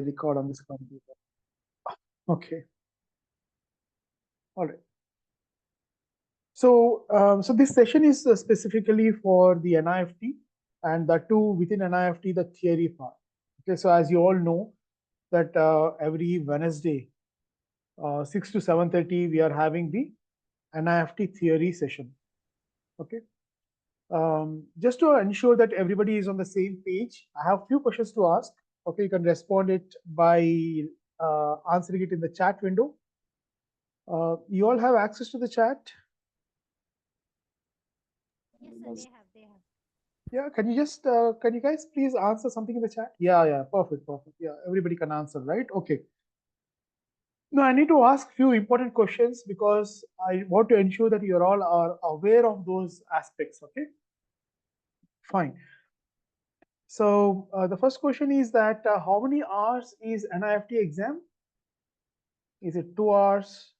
record on this computer. Okay. All right. So, so this session is specifically for the NIFT, and that too within NIFT, the theory part. Okay. So as you all know, that every Wednesday, 6 to 7:30, we are having the NIFT theory session. Okay. Just to ensure that everybody is on the same page, I have few questions to ask. Okay, you can respond it by answering it in the chat window. You all have access to the chat? Yes, sir, they have. Yeah, can you just, can you guys please answer something in the chat? Yeah, perfect. Yeah, everybody can answer, right? Okay. Now, I need to ask few important questions because I want to ensure that you all are aware of those aspects, okay? Fine. So the first question is that how many hours is NIFT exam? Is it 2 hours,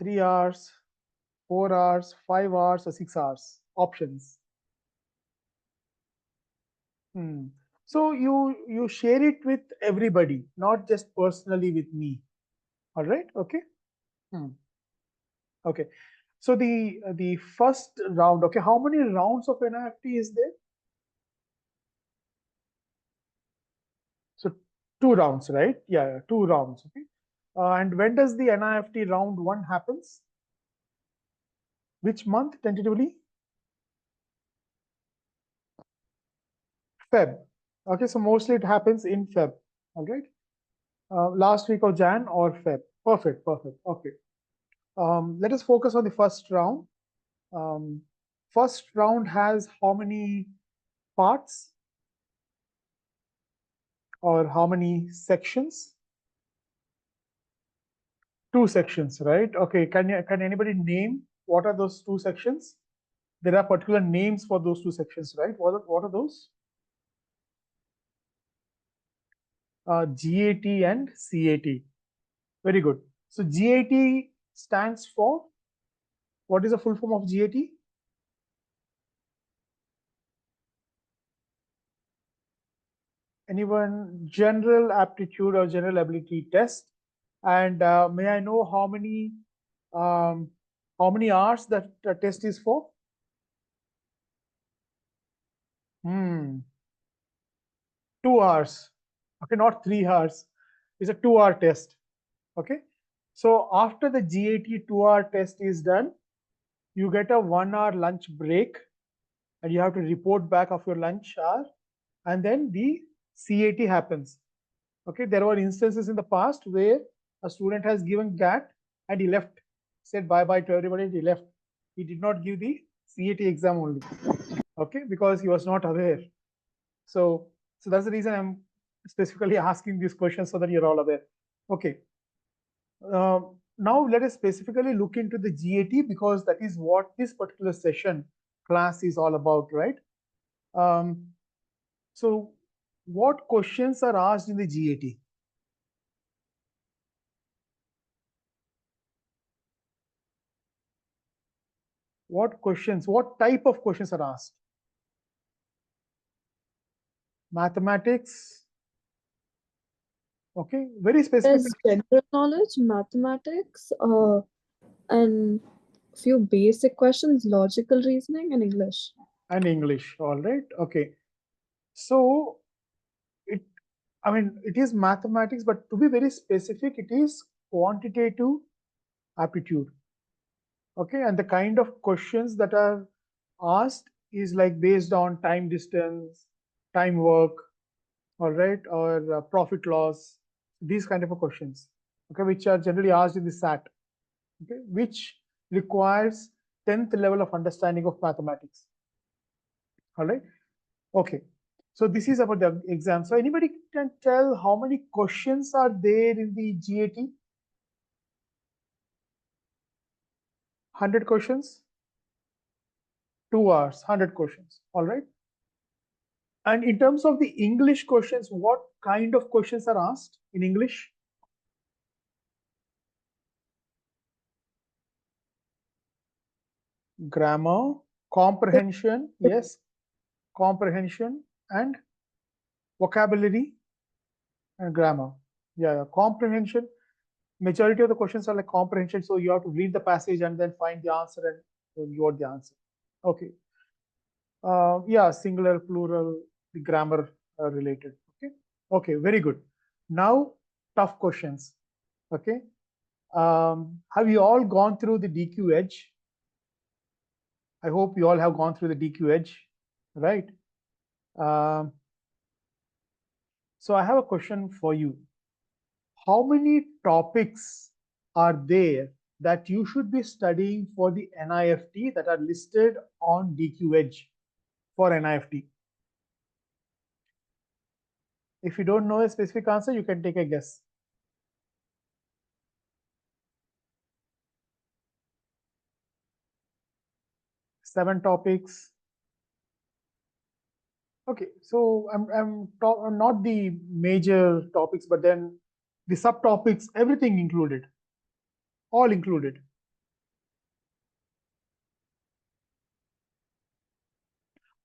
3 hours, 4 hours, 5 hours, or 6 hours? Options. So you share it with everybody, not just personally with me. All right. Okay. Okay. So the first round. Okay. How many rounds of NIFT is there? So 2 rounds, right? Yeah, 2 rounds. Okay. And when does the NIFT round 1 happens? Which month tentatively? Feb. Okay. So mostly it happens in Feb. All right. Last week of Jan or Feb. Perfect. Okay. Let us focus on the first round. First round has how many parts or how many sections? 2 sections, right? Okay, can anybody name what are those 2 sections? There are particular names for those 2 sections, right? What are those? GAT and CAT. Very good. So GAT stands for, what is the full form of GAT? Anyone? General aptitude or general ability test. And may I know how many hours that test is for? 2 hours. Okay, not 3 hours. It's a 2-hour test. Okay. So after the GAT 2-hour test is done, you get a 1-hour lunch break, and you have to report back of your lunch hour, and then the CAT happens. Okay, there were instances in the past where a student has given GAT and he left, said bye bye to everybody, and he left. He did not give the CAT exam only. Okay, because he was not aware. So that's the reason I'm specifically asking these questions so that you're all aware. Okay. Now let us specifically look into the GAT because that is what this particular session class is all about, right? So what questions are asked in the GAT? What questions, what type of questions are asked? Mathematics. Okay, very specific. There's general knowledge, mathematics, and few basic questions, logical reasoning, and English. And English, all right. Okay. So it is mathematics, but to be very specific, it is quantitative aptitude. Okay, and the kind of questions that are asked is like based on time distance, time work, all right, or profit loss, these kind of questions, okay, which are generally asked in the SAT, okay, which requires 10th level of understanding of mathematics. All right, okay. So this is about the exam. So anybody can tell how many questions are there in the GAT? 100 questions? 2 hours, 100 questions. All right. And in terms of the English questions, what kind of questions are asked in English? Grammar, comprehension, yes, comprehension, and vocabulary. and grammar. Yeah, comprehension. Majority of the questions are like comprehension, so you have to read the passage and then find the answer and you got the answer. Okay. Yeah, singular, plural, the grammar related. Okay. Okay, very good. Now, tough questions. Okay. Have you all gone through the DQ edge? I hope you all have gone through the DQ edge, right? Um, so I have a question for you. How many topics are there that you should be studying for the NIFT that are listed on DQ edge for NIFT? If you don't know a specific answer, you can take a guess. Seven topics. Okay, so I'm not the major topics, but then the subtopics, everything included, all included.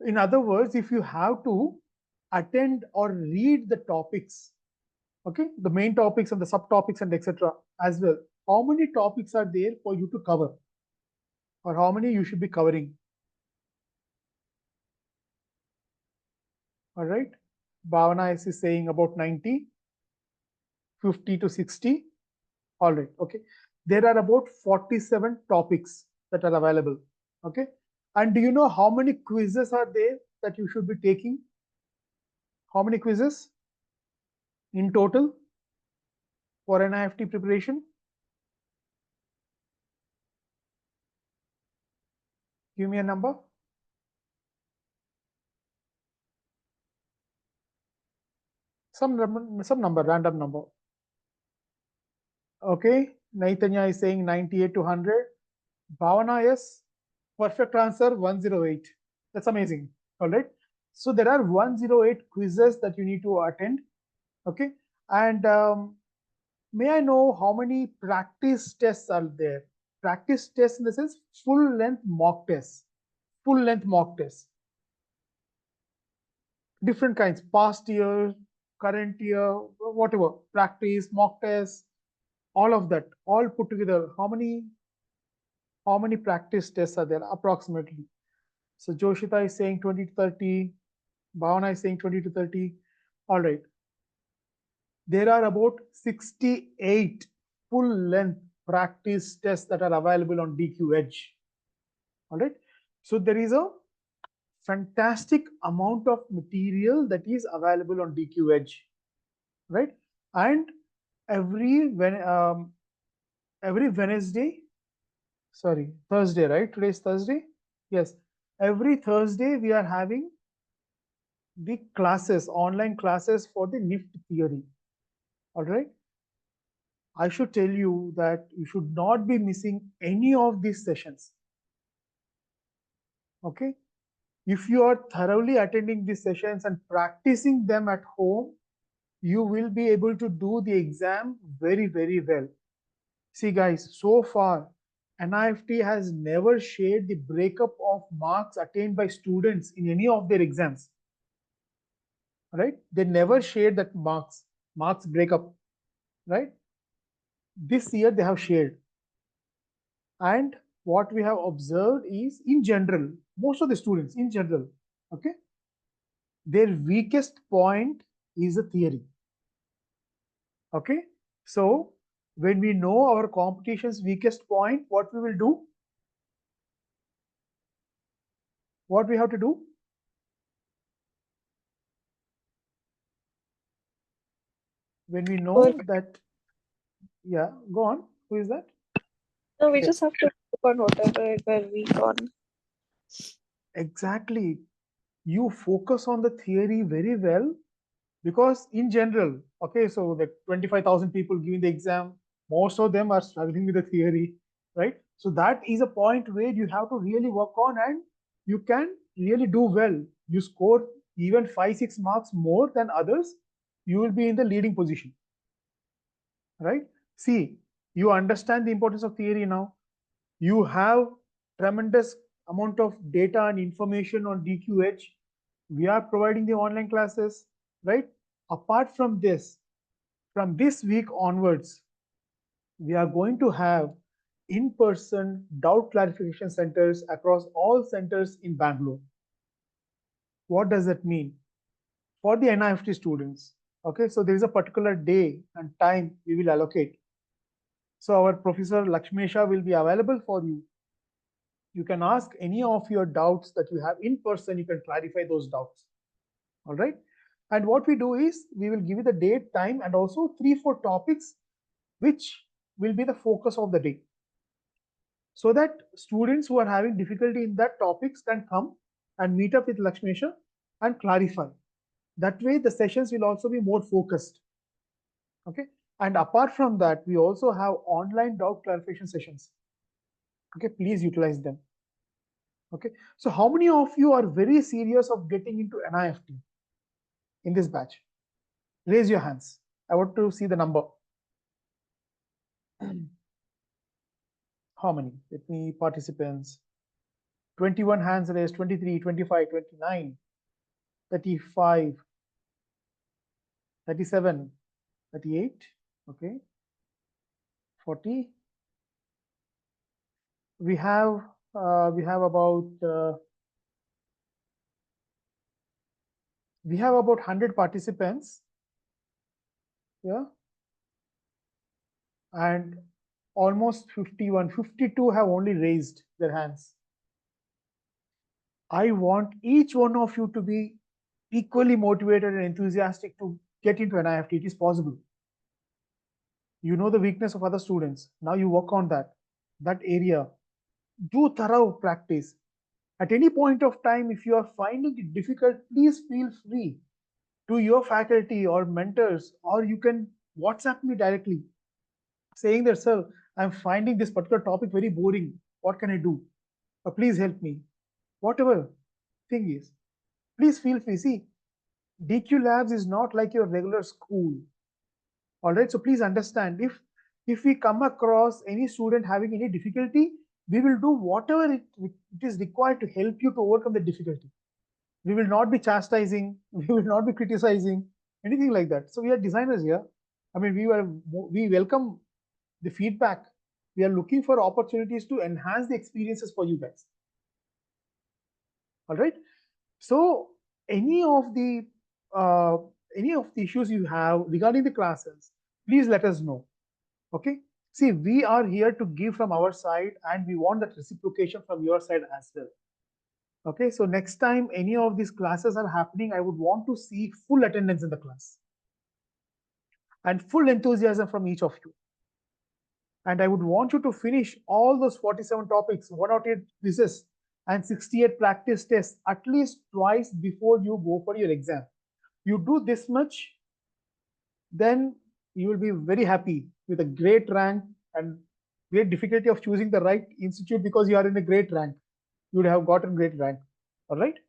In other words, if you have to attend or read the topics, okay, the main topics and the subtopics and etc. as well, how many topics are there for you to cover, or how many you should be covering? All right, Bhavana is saying about 90, 50 to 60. All right, okay. There are about 47 topics that are available. Okay. And do you know how many quizzes are there that you should be taking? How many quizzes in total for an NIFT preparation? Give me a number. Some number, random number. Okay. Naitanya is saying 98 to 100. Bhavana, yes. Perfect answer, 108. That's amazing. All right. So there are 108 quizzes that you need to attend. Okay. And may I know how many practice tests are there? Practice tests in the sense full length mock tests. Full length mock tests. Different kinds, past year, current year, whatever, practice, mock tests, all of that, all put together. How many practice tests are there approximately? So Joshita is saying 20 to 30, Bhavana is saying 20 to 30. All right. There are about 68 full length practice tests that are available on DQ Edge. All right. So there is a fantastic amount of material that is available on DQ Edge, right? And every Wednesday, sorry, Thursday, right? Today is Thursday. Yes, every Thursday we are having the classes, online classes for the NIFT theory. All right. I should tell you that you should not be missing any of these sessions. Okay. If you are thoroughly attending these sessions and practicing them at home, you will be able to do the exam very, very well. See, guys, so far, NIFT has never shared the breakup of marks attained by students in any of their exams. Right? They never shared that marks breakup. Right? This year they have shared. And what we have observed is, in general, most of the students, in general, okay, their weakest point is a theory. Okay, so when we know our competition's weakest point, what we will do? What we have to do? When we know that, yeah, go on. Who is that? No, we Yeah, just have to work on whatever we're weak on. exactly. You focus on the theory very well because in general, okay, so the 25,000 people giving the exam, most of them are struggling with the theory, right? So that is a point where you have to really work on and you can really do well. You score even 5-6 marks more than others, you will be in the leading position, right? See, you understand the importance of theory now. You have tremendous amount of data and information on DQH. We are providing the online classes, right? Apart from this, from this week onwards, we are going to have in-person doubt clarification centers across all centers in Bangalore. What does that mean? For the NIFT students, okay, so there is a particular day and time we will allocate. So our Professor Lakshmesha will be available for you. You can ask any of your doubts that you have in person, you can clarify those doubts. All right. And what we do is we will give you the date, time, and also 3-4 topics which will be the focus of the day, so that students who are having difficulty in that topics can come and meet up with Lakshmesha and clarify. That way the sessions will also be more focused. Okay. And apart from that, we also have online doubt clarification sessions. Okay, please utilize them. Okay, so how many of you are very serious of getting into NIFT in this batch? Raise your hands. I want to see the number. How many? Let me participants. 21 hands raised, 23, 25, 29, 35, 37, 38, okay, 40. We have about 100 participants. Yeah, and almost 51, 52 have only raised their hands. I want each one of you to be equally motivated and enthusiastic to get into NIFT. It is possible. You know the weakness of other students. Now you work on that area. Do thorough practice. At any point of time, if you are finding it difficult, please feel free to your faculty or mentors, or you can WhatsApp me directly saying that, sir, I'm finding this particular topic very boring. What can I do? Or please help me. Whatever thing is, please feel free. See, DQ Labs is not like your regular school. All right, so please understand, if we come across any student having any difficulty, we will do whatever it is required to help you to overcome the difficulty. We will not be chastising, we will not be criticizing, anything like that. So we are designers here. I mean, we welcome the feedback. We are looking for opportunities to enhance the experiences for you guys. All right. So any of the issues you have regarding the classes, please let us know. Okay. See, we are here to give from our side, and we want that reciprocation from your side as well. Okay. So next time any of these classes are happening, I would want to see full attendance in the class and full enthusiasm from each of you. And I would want you to finish all those 47 topics, 108 quizzes, and 68 practice tests at least twice before you go for your exam. You do this much, then you will be very happy with a great rank and great difficulty of choosing the right institute because you are in a great rank. You would have gotten great rank. All right.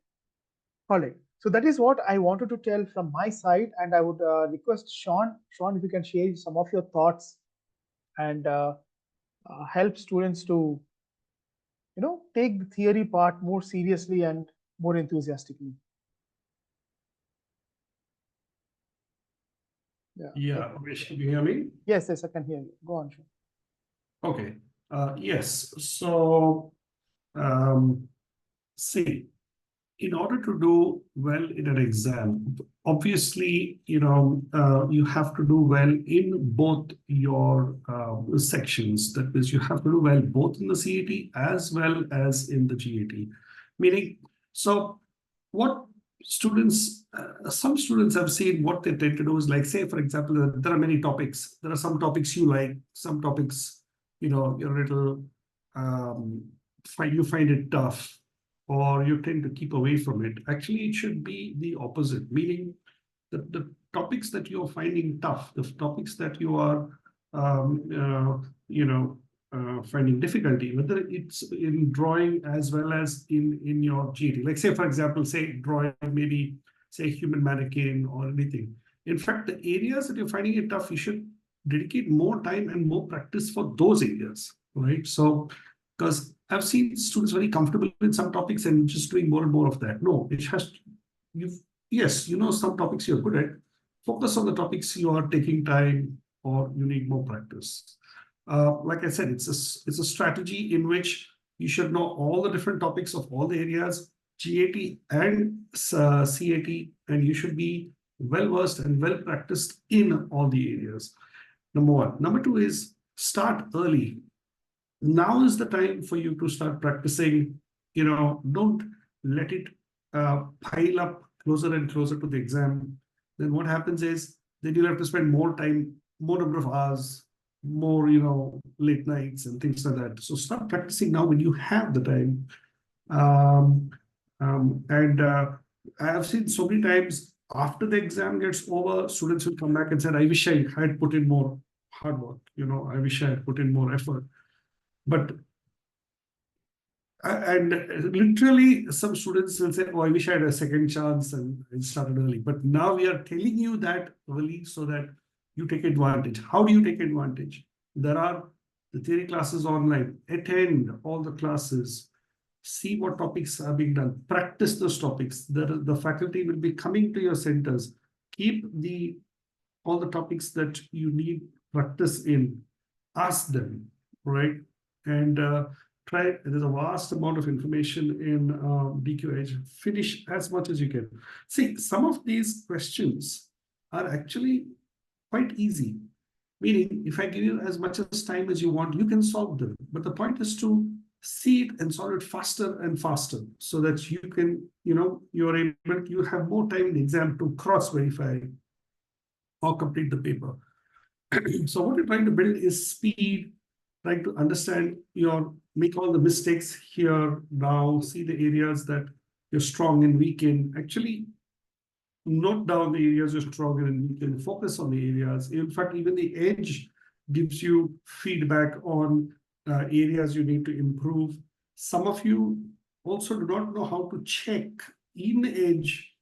All right. So that is what I wanted to tell from my side, and I would request Sean, if you can share some of your thoughts and help students to, take the theory part more seriously and more enthusiastically. Yeah, Ramesh, can you hear me? Yes, I can hear you. Go on, Sean. Okay. Yes. So, see, in order to do well in an exam, obviously, you have to do well in both your sections. That means you have to do well both in the CET as well as in the GAT. Meaning, so what students, some students have seen what they tend to do is like, say, for example, there are many topics. There are some topics you like, some topics, you're a little, you find it tough, or you tend to keep away from it. Actually, it should be the opposite, meaning the topics that you're finding tough, the topics that you are, finding difficulty, whether it's in drawing as well as in your GT. Like say, for example, say drawing, maybe say human mannequin or anything. In fact, the areas that you're finding it tough, you should dedicate more time and more practice for those areas, right? So, because I've seen students very comfortable in some topics and just doing more and more of that. No, it has to, yes, some topics you're good at, focus on the topics you are taking time or you need more practice. Like I said, it's a strategy in which you should know all the different topics of all the areas, GAT and CAT, and you should be well versed and well practiced in all the areas. Number one. Number two is start early. Now is the time for you to start practicing. Don't let it pile up closer and closer to the exam. Then what happens is then you'll have to spend more time, more number of hours, more late nights and things like that. So start practicing now when you have the time. And I have seen so many times after the exam gets over, students will come back and say, I wish I had put in more hard work. I wish I had put in more effort. But and literally some students will say, oh, I wish I had a second chance and started early. But now we are telling you that early so that you take advantage. How do you take advantage? There are the theory classes online. Attend all the classes. See what topics are being done. Practice those topics. The faculty will be coming to your centers. Keep all the topics that you need practice in. Ask them, right? And try. There's a vast amount of information in DQ Edge. Finish as much as you can. See, some of these questions are actually quite easy. Meaning, if I give you as much as time as you want, you can solve them. But the point is to see it and solve it faster and faster so that you can, you have more time in the exam to cross-verify or complete the paper. So what you're trying to build is speed, trying to understand make all the mistakes here, now, see the areas that you're strong and weak in. Actually, note down the areas you're strong and weak in, focus on the areas. In fact, even the Edge gives you feedback on areas you need to improve. Some of you also do not know how to check in Edge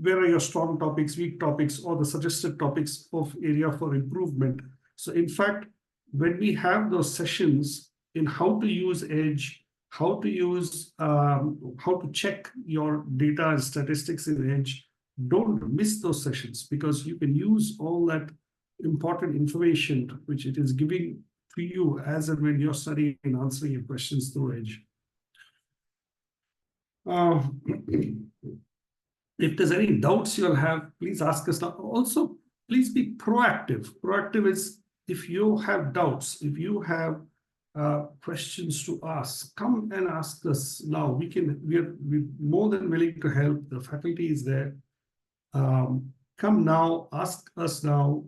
where are your strong topics, weak topics, or the suggested topics of area for improvement. So in fact, when we have those sessions in how to use Edge, how to use, how to check your data and statistics in Edge, don't miss those sessions because you can use all that important information which it is giving to you as and when you're studying and answering your questions through Edge. If there's any doubts you'll have, please ask us now. Also, please be proactive. Proactive is if you have doubts, if you have questions to ask, come and ask us now. We're more than willing to help. The faculty is there. Come now, ask us now.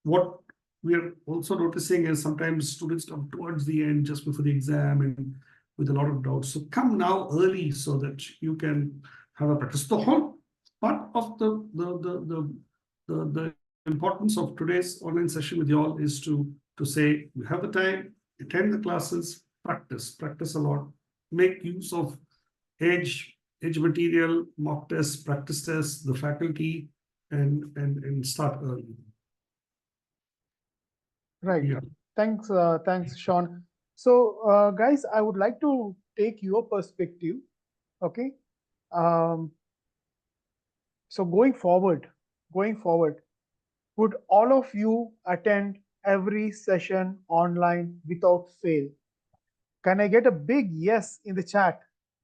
What we're also noticing is sometimes students come towards the end just before the exam and with a lot of doubts. So come now early so that you can have a practice. The whole part of the importance of today's online session with you all is to say you have the time, attend the classes, practice a lot, make use of Edge material, mock tests, practice tests, the faculty, and start early. Right. Yeah. Thanks, Sean. So, guys, I would like to take your perspective. Okay. So going forward, would all of you attend every session online without fail? Can I get a big yes in the chat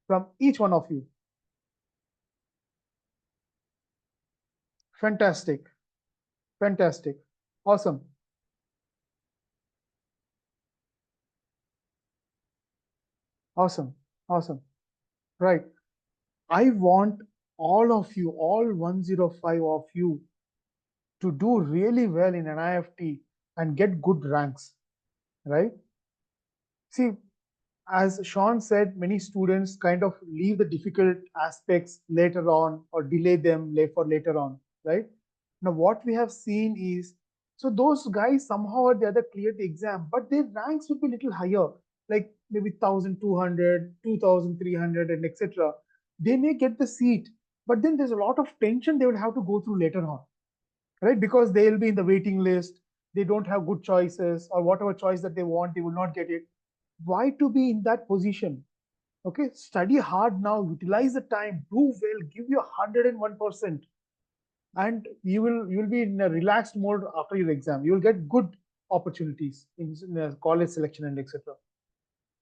from each one of you? Fantastic. Fantastic. Awesome. Awesome. Awesome. Right. I want all of you, all 105 of you, to do really well in NIFT and get good ranks, right? See, as Sean said, many students kind of leave the difficult aspects later on or delay them for later on, right? Now, what we have seen is, so those guys somehow or the other cleared the exam, but their ranks would be a little higher, like maybe 1,200, 2,300, and etc. They may get the seat, but then there's a lot of tension they will have to go through later on, right? Because they'll be in the waiting list, they don't have good choices, or whatever choice that they want, they will not get it. Why to be in that position? Okay, study hard now, utilize the time, do well, give your 101%. and you will be in a relaxed mode after your exam. You will get good opportunities in college selection and etc.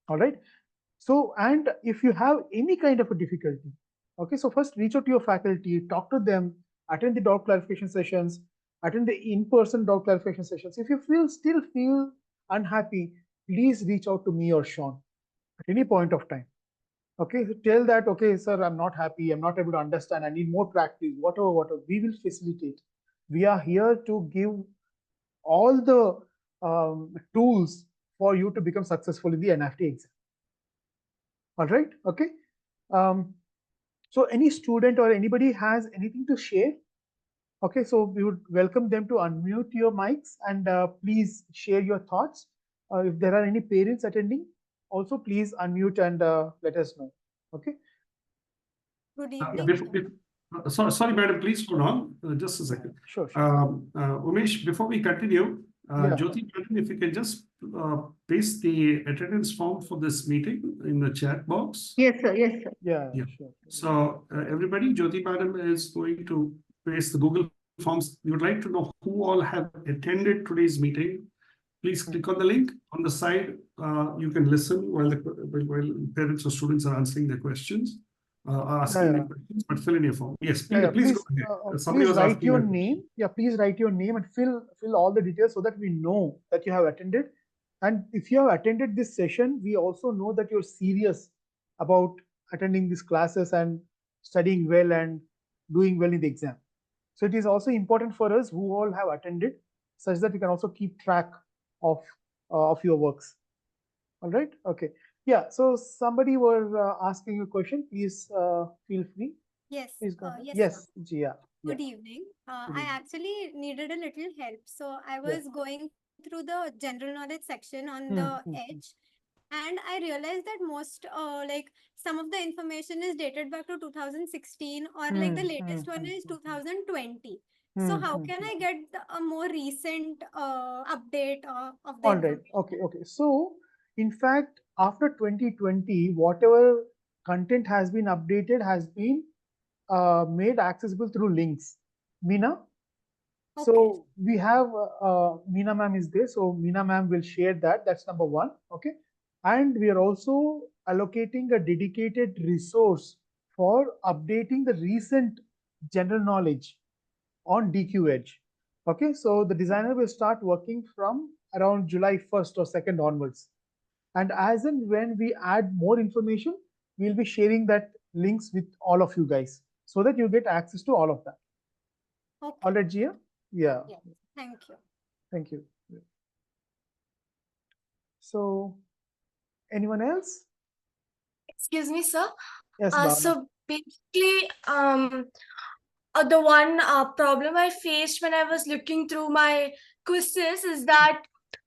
All right. So, and if you have any kind of a difficulty, okay, so first reach out to your faculty, talk to them, attend the doubt clarification sessions, attend the in-person doubt clarification sessions. If you still feel unhappy, please reach out to me or Sean at any point of time. Okay, so tell that, okay, sir, I'm not happy, I'm not able to understand, I need more practice, whatever, we will facilitate. We are here to give all the tools for you to become successful in the NIFT exam. All right, okay. So any student or anybody has anything to share? Okay, so we would welcome them to unmute your mics and please share your thoughts. If there are any parents attending, also please unmute and let us know. Okay. Good Yeah. evening. Sorry, madam, please hold on just a second. Sure. Umesh, before we continue, Yeah. Jyoti, if you can just paste the attendance form for this meeting in the chat box. Yes, sir. Yes, sir. Yeah, Yeah. sure. So everybody, Jyoti madam is going to paste the Google Forms. We would like to know who all have attended today's meeting. Please click on the link on the side. You can listen while parents or students are answering their questions, asking the questions, but fill in your form. Yes, please, please go ahead. Somebody Please was write asking your a question. name. Yeah, please write your name and fill all the details so that we know that you have attended. And if you have attended this session, we also know that you're serious about attending these classes and studying well and doing well in the exam. So it is also important for us who all have attended, such that we can also keep track of your works. All right. Okay. Yeah. So somebody was asking a question. Please feel free. Yes. Please go ahead. Yes, Yes, sir. Jia. Good evening. Good I evening. actually needed a little help. So I Yeah. was going through the general knowledge section on Hmm, the hmm, edge, and I realized that most, like, some of the information is dated back to 2016, or like the latest one is 2020. So how can I get a more recent update of the All right. information? Okay. Okay. So, in fact, after 2020, whatever content has been updated has been made accessible through links. Meena. Okay. So we have Meena ma'am is there. So Meena ma'am will share that. That's number one. Okay. And we are also allocating a dedicated resource for updating the recent general knowledge on DQ Edge. Okay, so the designer will start working from around July 1st or 2nd onwards. And as and when we add more information, we'll be sharing that links with all of you guys so that you get access to all of that. Okay. All right, Gia? Yeah. Yes. Thank you. Thank you. So, anyone else? Excuse me, sir. Yes, Bhavna. So basically, the one problem I faced when I was looking through my quizzes is that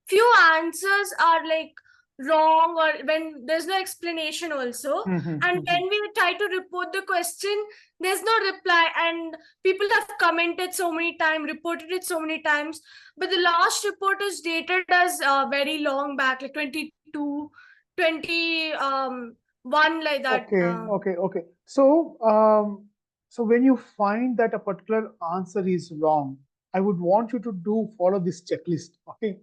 few answers are like wrong, or when there's no explanation also. And when we try to report the question, there's no reply, and people have commented so many times, reported it so many times, but the last report is dated as very long back, like 22, 21, like that. Okay. So when you find that a particular answer is wrong, I would want you to follow this checklist. Okay.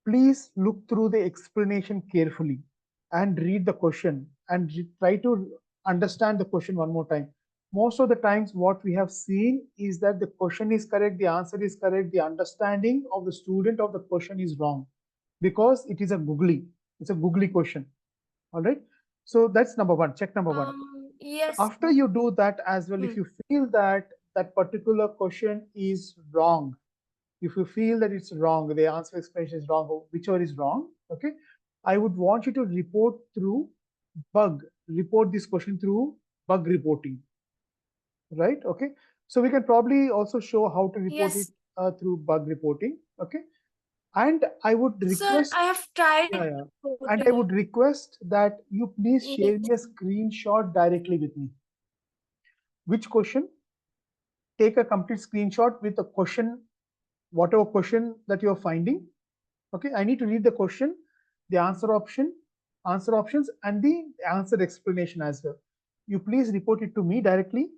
Please look through the explanation carefully and read the question and try to understand the question one more time. Most of the times, what we have seen is that the question is correct, the answer is correct, the understanding of the student of the question is wrong because it is a googly. It's a googly question. All right. So that's number one. Check number one. Yes. After you do that as well, if you feel that that particular question is wrong, if you feel that it's wrong, the answer explanation is wrong, or whichever is wrong, okay, I would want you to report this question through bug reporting, right? Okay, so we can probably also show how to report Yes. it through bug reporting, okay? And I would request, Sir, I have tried. yeah. And I would request that you please share me a screenshot directly with me. Which question? Take a complete screenshot with the question, whatever question that you're finding. Okay, I need to read the question, the answer options, and the answer explanation as well. You please report it to me directly.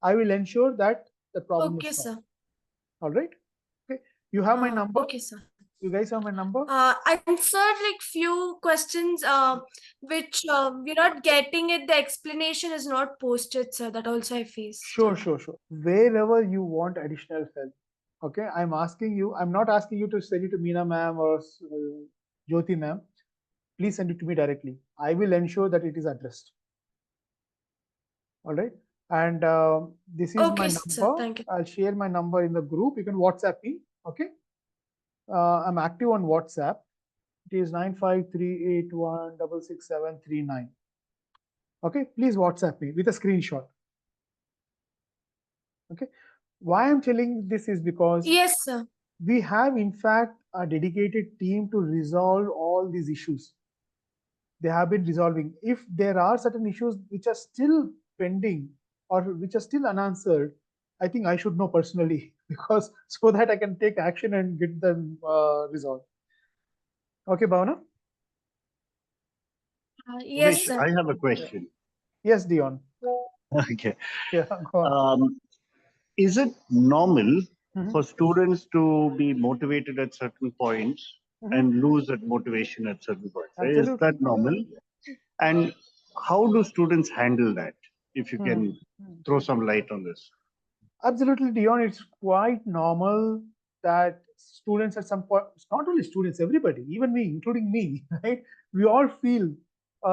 I will ensure that the problem Okay, is solved. sir. All right. Okay. You have my number. Okay, sir. You guys have my number. I answered like few questions which we're not getting it. The explanation is not posted, sir. That also I faced. Sure. Wherever you want additional help. Okay. I'm asking you. I'm not asking you to send it to Meena ma'am or Jyoti ma'am. Please send it to me directly. I will ensure that it is addressed. All right. And this is my Okay, number. sir. Thank you. I'll share my number in the group. You can WhatsApp me. Okay. I'm active on WhatsApp. It is 9538166739. Okay. Please WhatsApp me with a screenshot. Okay. Why I'm telling this is because Yes, sir. we have in fact a dedicated team to resolve all these issues. They have been resolving. If there are certain issues which are still pending or which are still unanswered, I think I should know personally because so that I can take action and get them resolved. Okay, Bhavana? Yes, Umesh, sir. I have a question. Yes, Dion. Okay. Yeah, go on. Is it normal Mhm. for students to be motivated at certain points Mhm. and lose that motivation at certain points? Right? Is Absolutely. that normal? And how do students handle that? If you can throw some light on this. Absolutely, Dion. It's quite normal that students at some point, not only students, everybody, even me, including me, right? We all feel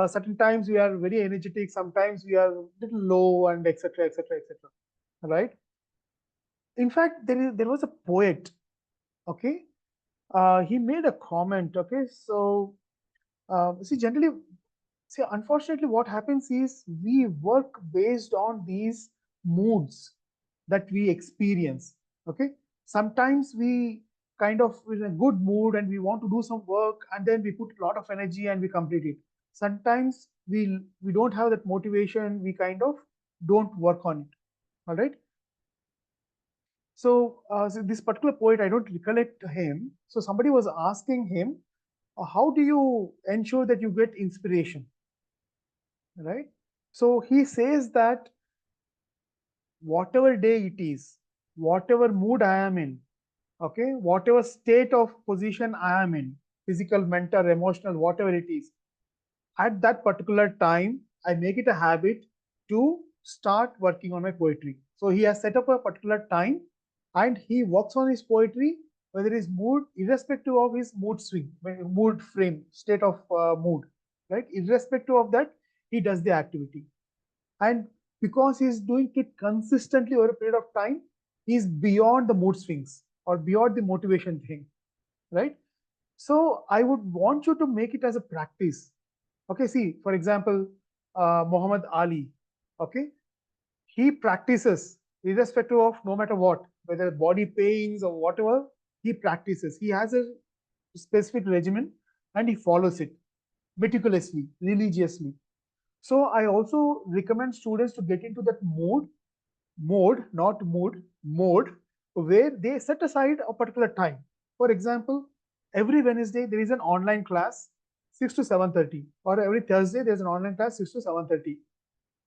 certain times we are very energetic, sometimes we are a little low, and etc., etc., etc. Right? In fact, there was a poet. Okay, he made a comment. Okay, so see, generally, see, unfortunately, what happens is we work based on these moods that we experience. Okay, sometimes we kind of in a good mood and we want to do some work and then we put a lot of energy and we complete it. Sometimes we don't have that motivation, we kind of don't work on it. All right. So this particular poet, I don't recollect him. So somebody was asking him, how do you ensure that you get inspiration? Right? So he says that whatever day it is, whatever mood I am in, okay, whatever state of position I am in, physical, mental, emotional, whatever it is, at that particular time, I make it a habit to start working on my poetry. So he has set up a particular time and he works on his poetry, whether his mood, irrespective of his mood swing, mood frame, state of mood, right? Irrespective of that, he does the activity. And because he's doing it consistently over a period of time, he's beyond the mood swings or beyond the motivation thing, right? So I would want you to make it as a practice. Okay, see, for example, Muhammad Ali, okay, he practices irrespective of no matter what, whether body pains or whatever, he practices. He has a specific regimen and he follows it meticulously, religiously. So I also recommend students to get into that mode, where they set aside a particular time. For example, every Wednesday there is an online class 6 to 7:30, or every Thursday there's an online class 6 to 7:30.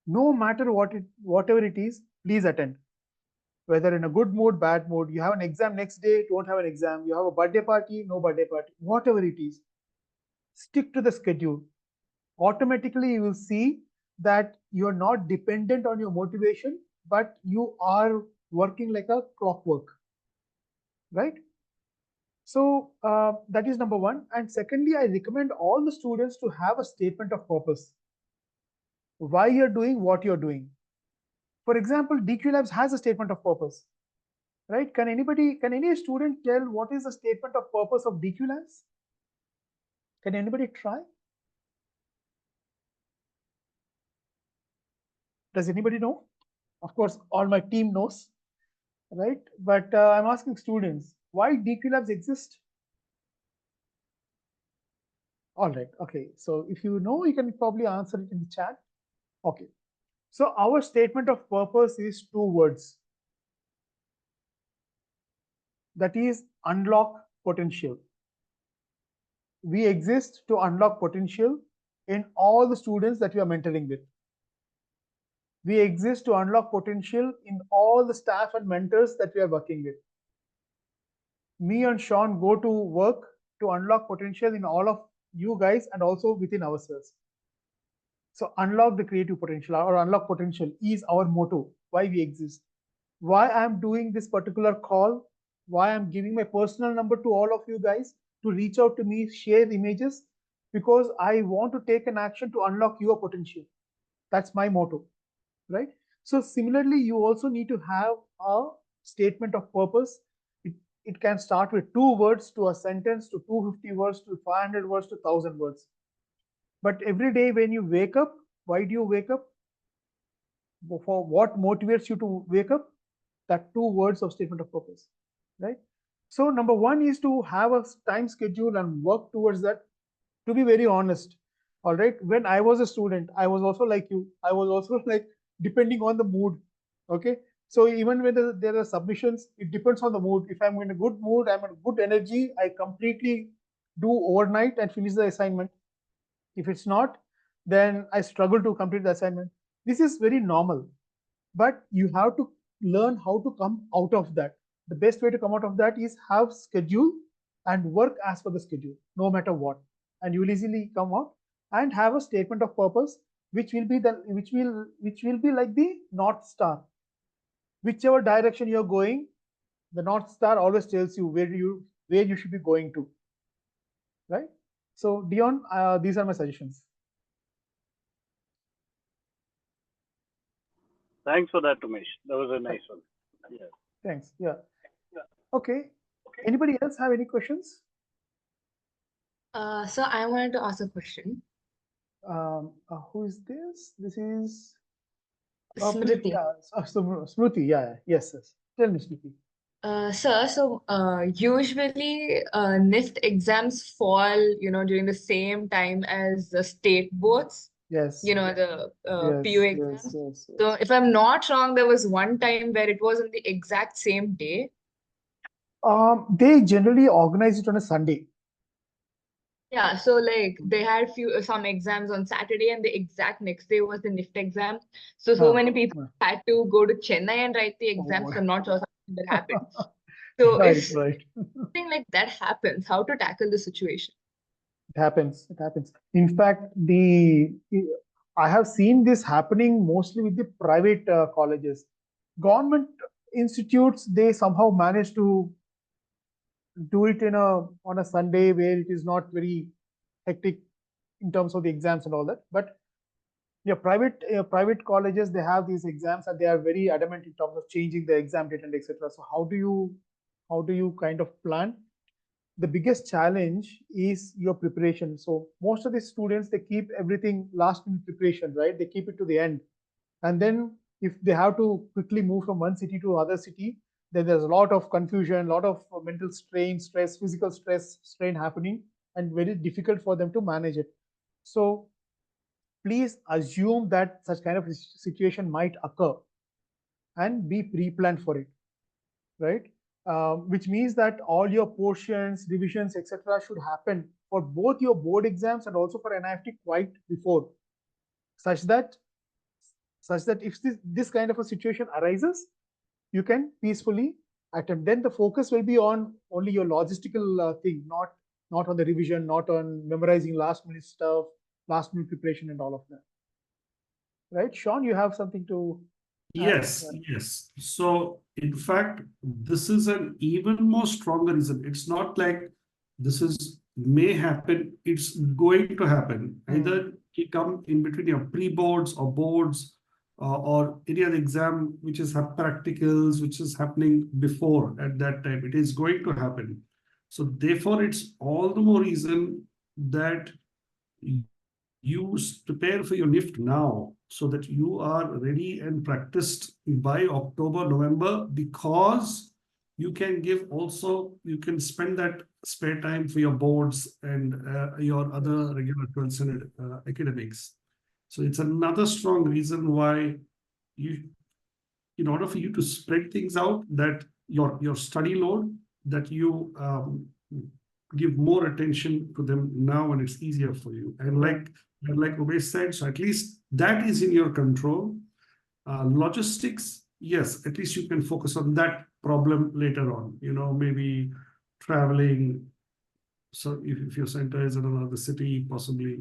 No matter whatever it is, please attend. Whether in a good mood, bad mood, you have an exam next day, don't have an exam, you have a birthday party, no birthday party, whatever it is, stick to the schedule. Automatically you will see that you're not dependent on your motivation, but you are working like a clockwork, right? So that is number one. And secondly, I recommend all the students to have a statement of purpose. Why you're doing what you're doing. For example, DQ Labs has a statement of purpose, right? Can any student tell what is the statement of purpose of DQ Labs? Can anybody try? Does anybody know? Of course, all my team knows, right? But I'm asking students, why DQ Labs exist? All right, okay. So if you know, you can probably answer it in the chat. Okay. So our statement of purpose is two words. That is unlock potential. We exist to unlock potential in all the students that we are mentoring with. We exist to unlock potential in all the staff and mentors that we are working with. Me and Sean go to work to unlock potential in all of you guys and also within ourselves. So unlock the creative potential or unlock potential is our motto, why we exist. Why I'm doing this particular call, why I'm giving my personal number to all of you guys to reach out to me, share images, because I want to take an action to unlock your potential. That's my motto, right? So similarly, you also need to have a statement of purpose. It can start with 2 words to a sentence to 250 words to 500 words to 1000 words. But every day when you wake up, why do you wake up? For what motivates you to wake up? That 2 words of statement of purpose, right? So number one is to have a time schedule and work towards that. To be very honest, all right, when I was a student, I was also like you. I was also like depending on the mood. Okay, so even when there are submissions, it depends on the mood. If I'm in a good mood, I'm in good energy, I completely do overnight and finish the assignment. If it's not, then I struggle to complete the assignment. This is very normal, but you have to learn how to come out of that. The best way to come out of that is have schedule and work as per the schedule, no matter what, and you will easily come out and have a statement of purpose, which will be like the North Star. Whichever direction you're going, the North Star always tells you where you should be going to, right? So Dion, these are my suggestions. Thanks for that, Umesh. That was a nice one. Yeah. Thanks. Yeah. Okay. Anybody else have any questions? So I wanted to ask a question. Who is this? This is Smriti. Smriti. Yeah. Yes. Tell me, Smriti. Sir, so usually NIFT exams fall, during the same time as the state boards. Yes. The Yes, PU exams. yes. So if I'm not wrong, there was one time where it was on the exact same day. They generally organize it on a Sunday. Yeah, so like they had some exams on Saturday and the exact next day was the NIFT exam. So many people had to go to Chennai and write the exams. So I'm not sure something that happened. So Right. if something like that happens, how to tackle the situation? It happens. In fact, I have seen this happening mostly with the private colleges. Government institutes, they somehow manage to do it on a Sunday where it is not very hectic in terms of the exams and all that. But private colleges, they have these exams and they are very adamant in terms of changing the exam date and etc. So how do you kind of plan? The biggest challenge is your preparation. So most of the students, they keep everything last minute preparation, right? They keep it to the end, and then if they have to quickly move from one city to other city, then there's a lot of confusion, a lot of mental strain, stress, physical stress, strain happening, and very difficult for them to manage it. So please assume that such kind of situation might occur and be pre-planned for it, right? Which means that all your portions, revisions, etc. should happen for both your board exams and also for NIFT quite before, such that if this kind of a situation arises, you can peacefully attempt. Then the focus will be on only your logistical thing, not on the revision, not on memorizing last minute stuff, last minute preparation and all of that. Right, Sean, you have something to add? Yes. So in fact, this is an even more stronger reason. It's not like this may happen, it's going to happen. Either you come in between your pre-boards or boards, or any other exam which is practicals, which is happening before at that time. It is going to happen. So therefore, it's all the more reason that you prepare for your NIFT now so that you are ready and practiced by October, November, because you can spend that spare time for your boards and your other regular 12th standard academics. So it's another strong reason why in order for you to spread things out, that your study load, that you give more attention to them now and it's easier for you. And like Umesh said, so at least that is in your control. Logistics, yes, at least you can focus on that problem later on. Maybe traveling. So if your center is in another city, possibly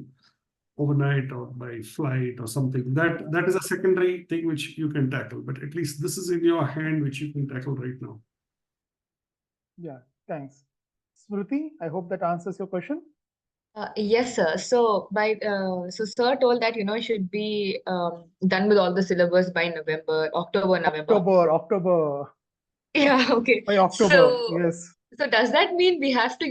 overnight or by flight or something, that is a secondary thing which you can tackle. But at least this is in your hand, which you can tackle right now. Yeah, thanks. Smriti, I hope that answers your question. Yes, sir. So so sir told that should be done with all the syllabus by October, November. October. Yeah, okay. By October, So yes. so does that mean we have to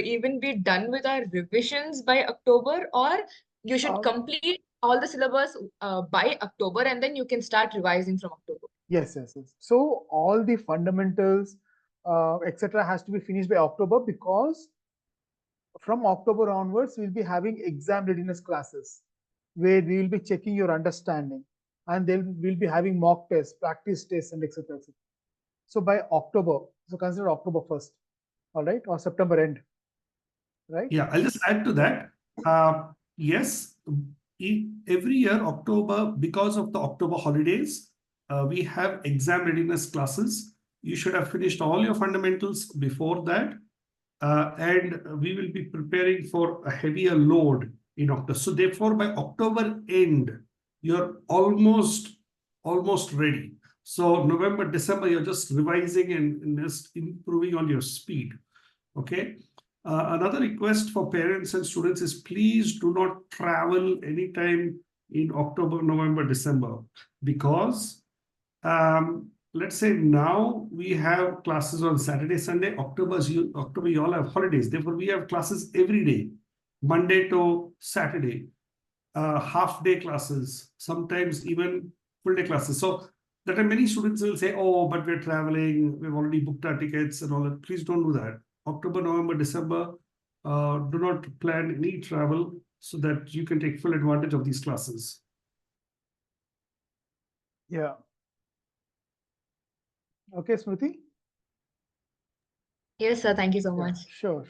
even be done with our revisions by October, or you should complete all the syllabus by October and then you can start revising from October? Yes. So all the fundamentals, etc., has to be finished by October, because from October onwards, we'll be having exam readiness classes where we will be checking your understanding, and then we'll be having mock tests, practice tests, and etc. So by October, so consider October 1st, all right, or September end, right? Yeah, I'll just add to that. Yes, every year, October, because of the October holidays, we have exam readiness classes. You should have finished all your fundamentals before that. And we will be preparing for a heavier load in October. So therefore, by October end, you're almost ready. So November, December, you're just revising and just improving on your speed. Okay. Another request for parents and students is please do not travel anytime in October, November, December, because let's say now we have classes on Saturday, Sunday. October, you all have holidays. Therefore, we have classes every day, Monday to Saturday, half-day classes, sometimes even full-day classes. So there are many students who will say, oh, but we're traveling, we've already booked our tickets and all that. Please don't do that. October, November, December, do not plan any travel so that you can take full advantage of these classes. Yeah. Okay, Smriti? Yes, sir. Thank you so much. Sure.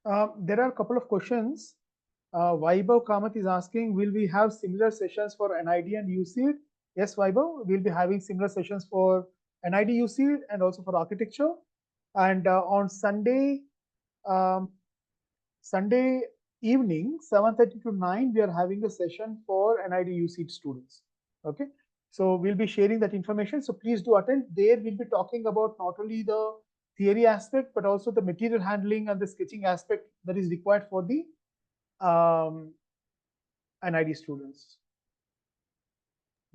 There are a couple of questions. Vaibhav Kamath is asking, will we have similar sessions for NID and UCID? Yes, Vaibhav, we'll be having similar sessions for NID, UCID, and also for architecture. And on Sunday, Sunday evening, 7:30 to 9, we are having a session for NID UCID students. Okay, so we'll be sharing that information. So please do attend. There we'll be talking about not only the theory aspect, but also the material handling and the sketching aspect that is required for the NID students.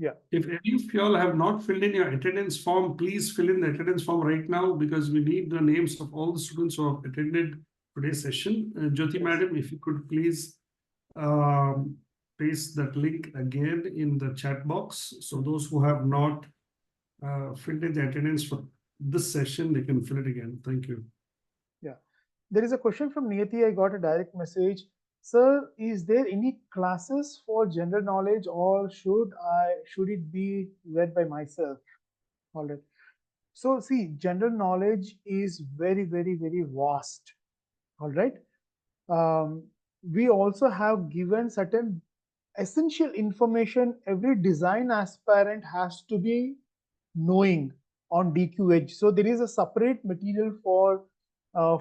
Yeah. If any of you all have not filled in your attendance form, please fill in the attendance form right now, because we need the names of all the students who have attended today's session. Jyoti Madam, if you could please paste that link again in the chat box. So those who have not filled in the attendance for this session, they can fill it again. Thank you. Yeah. There is a question from Niyati. I got a direct message. Sir, is there any classes for general knowledge, or should it be read by myself? All right. So see, general knowledge is very, very, very vast. All right. We also have given certain essential information every design aspirant has to be knowing on DQ Edge. So there is a separate material for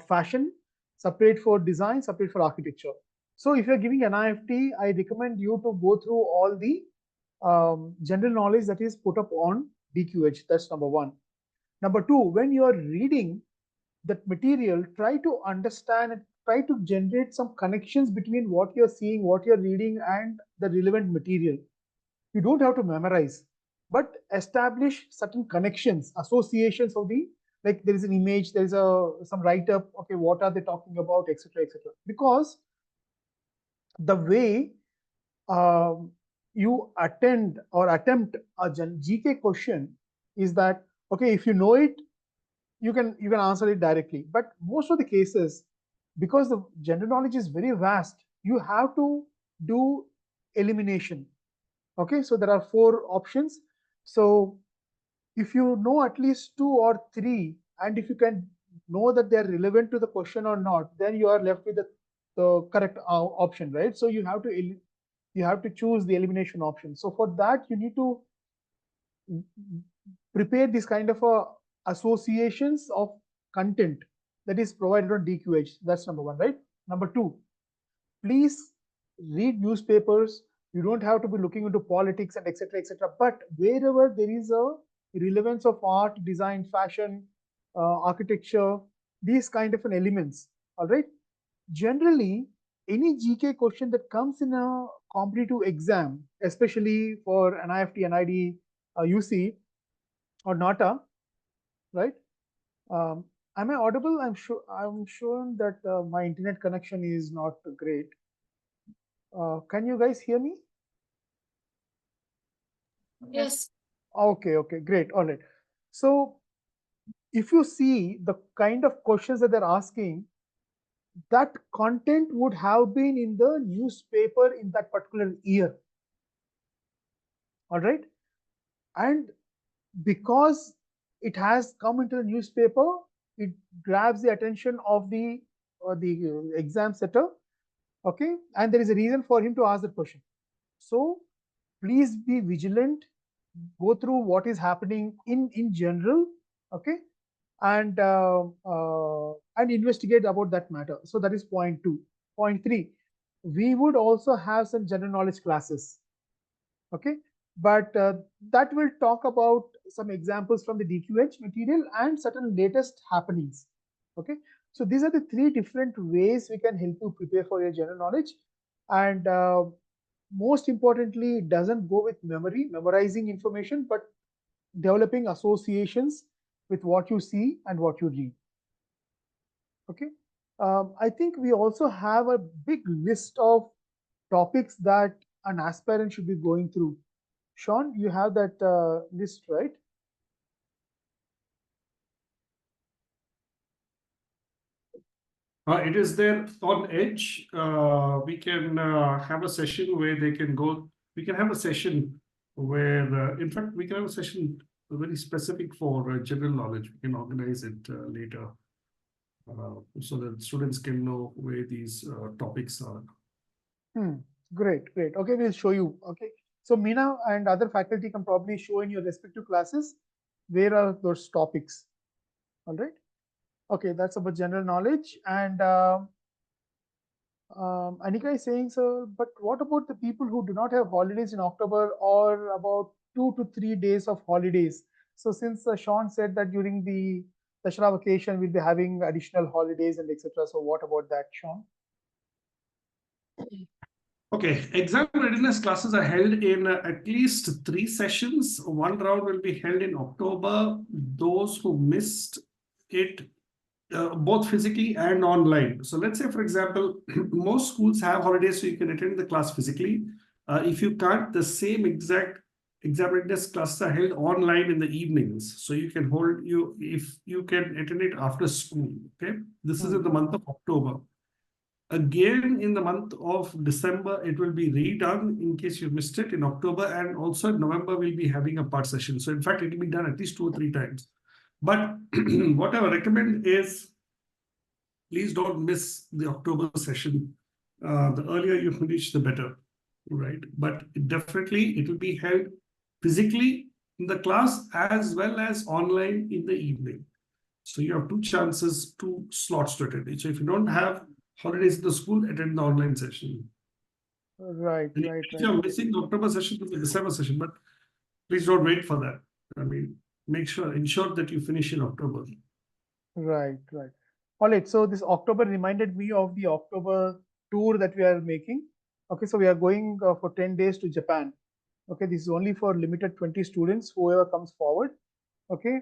fashion, separate for design, separate for architecture. So if you're giving NIFT, I recommend you to go through all the general knowledge that is put up on DQ Edge. That's number one. Number two, when you are reading that material, try to understand and try to generate some connections between what you're seeing, what you're reading, and the relevant material. You don't have to memorize, but establish certain connections, associations of the, like there is an image, there is some write-up, okay, what are they talking about, etc., etc. Because the way you attend or attempt a GK question is that, okay, if you know it, you can answer it directly. But most of the cases, because the general knowledge is very vast, you have to do elimination. Okay, so there are 4 options. So if you know at least 2 or 3, and if you can know that they are relevant to the question or not, then you are left with the correct option, right? So you have to choose the elimination option. So for that, you need to prepare this kind of associations of content that is provided on DQH. That's number one, right? Number two, please read newspapers. You don't have to be looking into politics and etc. etc. But wherever there is a relevance of art, design, fashion, architecture, these kind of an elements, all right. Generally, any GK question that comes in a competitive exam, especially for NIFT, NID, UC, or NATA, right? Am I audible? I'm sure that my internet connection is not great. Can you guys hear me? Yes. Okay, okay, great. All right. So if you see the kind of questions that they're asking, that content would have been in the newspaper in that particular year. All right. And because it has come into the newspaper, it grabs the attention of the exam setter. Okay. And there is a reason for him to ask the question. So please be vigilant, go through what is happening in general, okay, and investigate about that matter. So that is point two. Point three, we would also have some general knowledge classes, okay, but that will talk about some examples from the DQH material and certain latest happenings, okay. So these are the three different ways we can help you prepare for your general knowledge. And most importantly, it doesn't go with memorizing information, but developing associations with what you see and what you read. Okay. I think we also have a big list of topics that an aspirant should be going through. Sean, you have that list, right? It is there on Edge. We can have a session where they can go. We can have a session where, in fact, we can have a session very specific for general knowledge. We can organize it later so that students can know where these topics are. Great, great. Okay, we'll show you. Okay. So Meena and other faculty can probably show in your respective classes where are those topics. All right. Okay, that's about general knowledge. And Anika is saying, so, but what about the people who do not have holidays in October or about 2 to 3 days of holidays? So since Sean said that during the Dashara vacation, we'll be having additional holidays and etc. So what about that, Sean? Okay, exam readiness classes are held in at least 3 sessions. One round will be held in October. Those who missed it, both physically and online. So let's say, for example, most schools have holidays, so you can attend the class physically. If you can't, the same exact exam readiness classes are held online in the evenings. So you can if you can attend it after school. Okay, this is in the month of October. Again, in the month of December, it will be redone in case you missed it in October, and also in November, we'll be having a part session. So in fact, it will be done at least 2 or 3 times. But what I would recommend is, please don't miss the October session. The earlier you finish, the better, right? But it will be held physically in the class as well as online in the evening. So you have 2 chances, 2 slots to attend it. So if you don't have holidays in the school, attend the online session. Right, and right, if right. you're missing the October session to the December session, but please don't wait for that. I mean, ensure that you finish in October. Right, right. All right. So this October reminded me of the October tour that we are making. Okay, so we are going for 10 days to Japan. Okay, this is only for limited 20 students, whoever comes forward. Okay,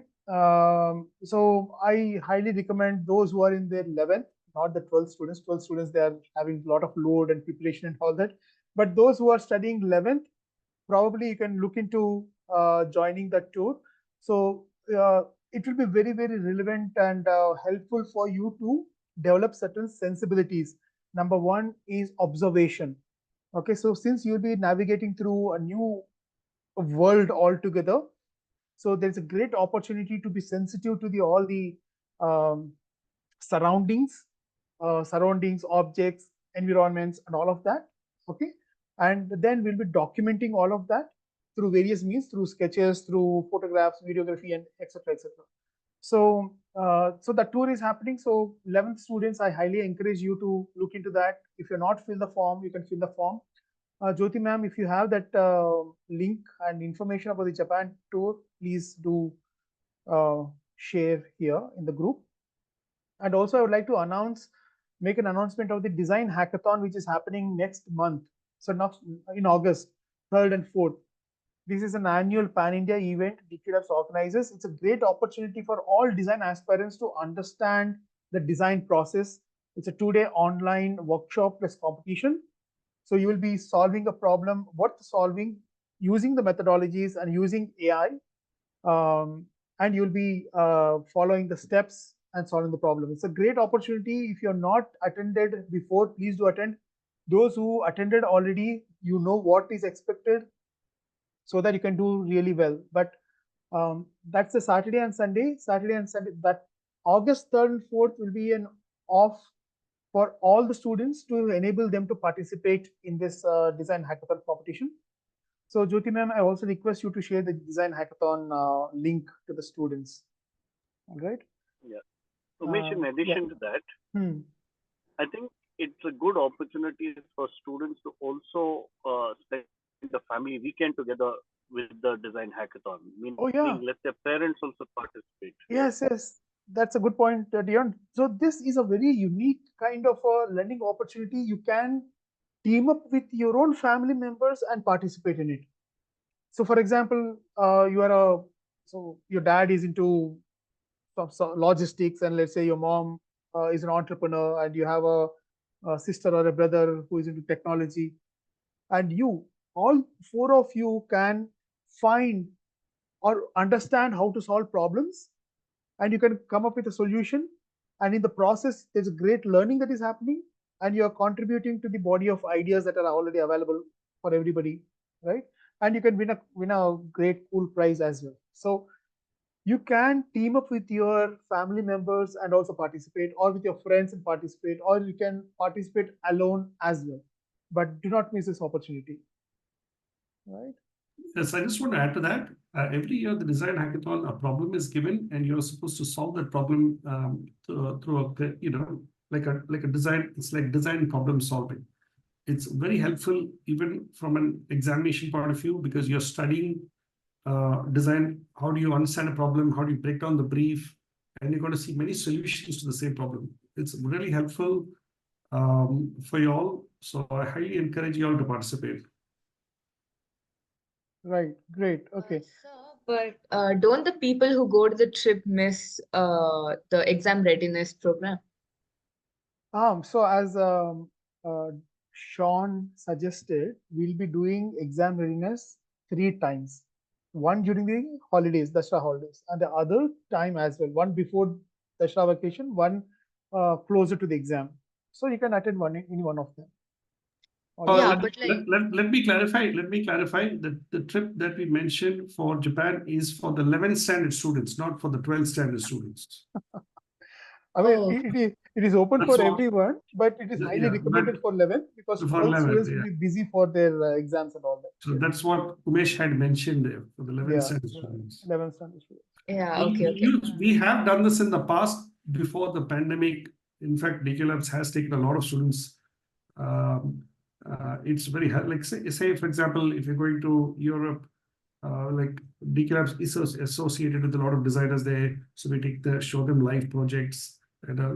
so I highly recommend those who are in their 11th, not the 12 students. 12 students, they are having a lot of load and preparation and all that. But those who are studying 11th, probably you can look into joining that tour. So it will be very, very relevant and helpful for you to develop certain sensibilities. Number one is observation. Okay, so since you'll be navigating through a new world altogether, so there's a great opportunity to be sensitive to all the um, surroundings, objects, environments, and all of that. Okay, and then we'll be documenting all of that. through various means, through sketches, through photographs, videography, and etc. etc. So, so the tour is happening. So 11th students, I highly encourage you to look into that. If you're not filled the form, you can fill the form. Jyoti ma'am, if you have that link and information about the Japan tour, please do share here in the group. And also I would like to make an announcement of the design hackathon, which is happening next month. So now in August, 3rd and 4th. This is an annual pan-India event DQLabs organizes. It's a great opportunity for all design aspirants to understand the design process. It's a 2-day online workshop plus competition. So you will be solving a problem worth solving using the methodologies and using AI. And you'll be following the steps and solving the problem. It's a great opportunity. If you're not attended before, please do attend. Those who attended already, you know what is expected, so that you can do really well. But that's the Saturday and Sunday. That August 3rd and 4th will be an off for all the students to enable them to participate in this design hackathon competition. So Jyoti ma'am, I also request you to share the design hackathon link to the students. All right. Yeah. Umesh, in addition to that, I think it's a good opportunity for students to also spend the family weekend together with the design hackathon. Meaning, let their parents also participate. Yes, yes. That's a good point, Dion. So this is a very unique kind of a learning opportunity. You can team up with your own family members and participate in it. So, for example, your dad is into some logistics, and let's say your mom is an entrepreneur, and you have a sister or a brother who is into technology, and all 4 of you can find or understand how to solve problems, and you can come up with a solution. And in the process, there's a great learning that is happening, and you're contributing to the body of ideas that are already available for everybody, right? And you can win a great cool prize as well. So you can team up with your family members and also participate, or with your friends and participate, or you can participate alone as well. But do not miss this opportunity, right? Yes, I just want to add to that. Every year, the design hackathon, a problem is given, and you're supposed to solve that problem through a design. It's like design problem solving. It's very helpful even from an examination point of view, because you're studying design. How do you understand a problem? How do you break down the brief? And you're going to see many solutions to the same problem. It's really helpful for you all. So I highly encourage you all to participate. Right. Great. Okay. But don't the people who go to the trip miss the exam readiness program? So as Sean suggested, we'll be doing exam readiness 3 times. One during the holidays, Dashra holidays, and the other time as well. One before Dashra vacation, one closer to the exam. So you can attend any one of them. Let me clarify. That the trip that we mentioned for Japan is for the 11th standard students, not for the 12th standard students. I mean, it is open for everyone, but it is highly recommended for 11th, because 12th students will be busy for their exams and all that. So that's what Umesh had mentioned there for the 11th standard students. 11th standard students. Yeah, okay. We have done this in the past before the pandemic. In fact, DQLabs has taken a lot of students. It's very hard. Like say, for example, if you're going to Europe, like DQLabs is associated with a lot of designers there. So we show them live projects and a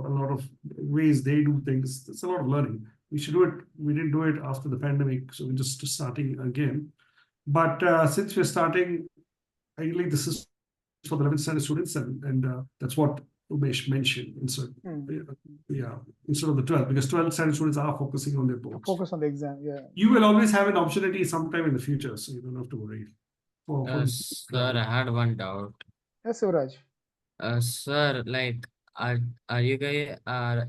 lot of ways they do things. It's a lot of learning. We should do it. We didn't do it after the pandemic, so we're just starting again. But since we're starting, ideally this is for the 11th standard students, and that's what Umesh mentioned instead of the 12th, because 12th standard students are focusing on their boards. Focus on the exam, yeah. You will always have an opportunity sometime in the future, so you don't have to worry. Sir, I had one doubt. Yes, Sivraj. Sir, like, are you guys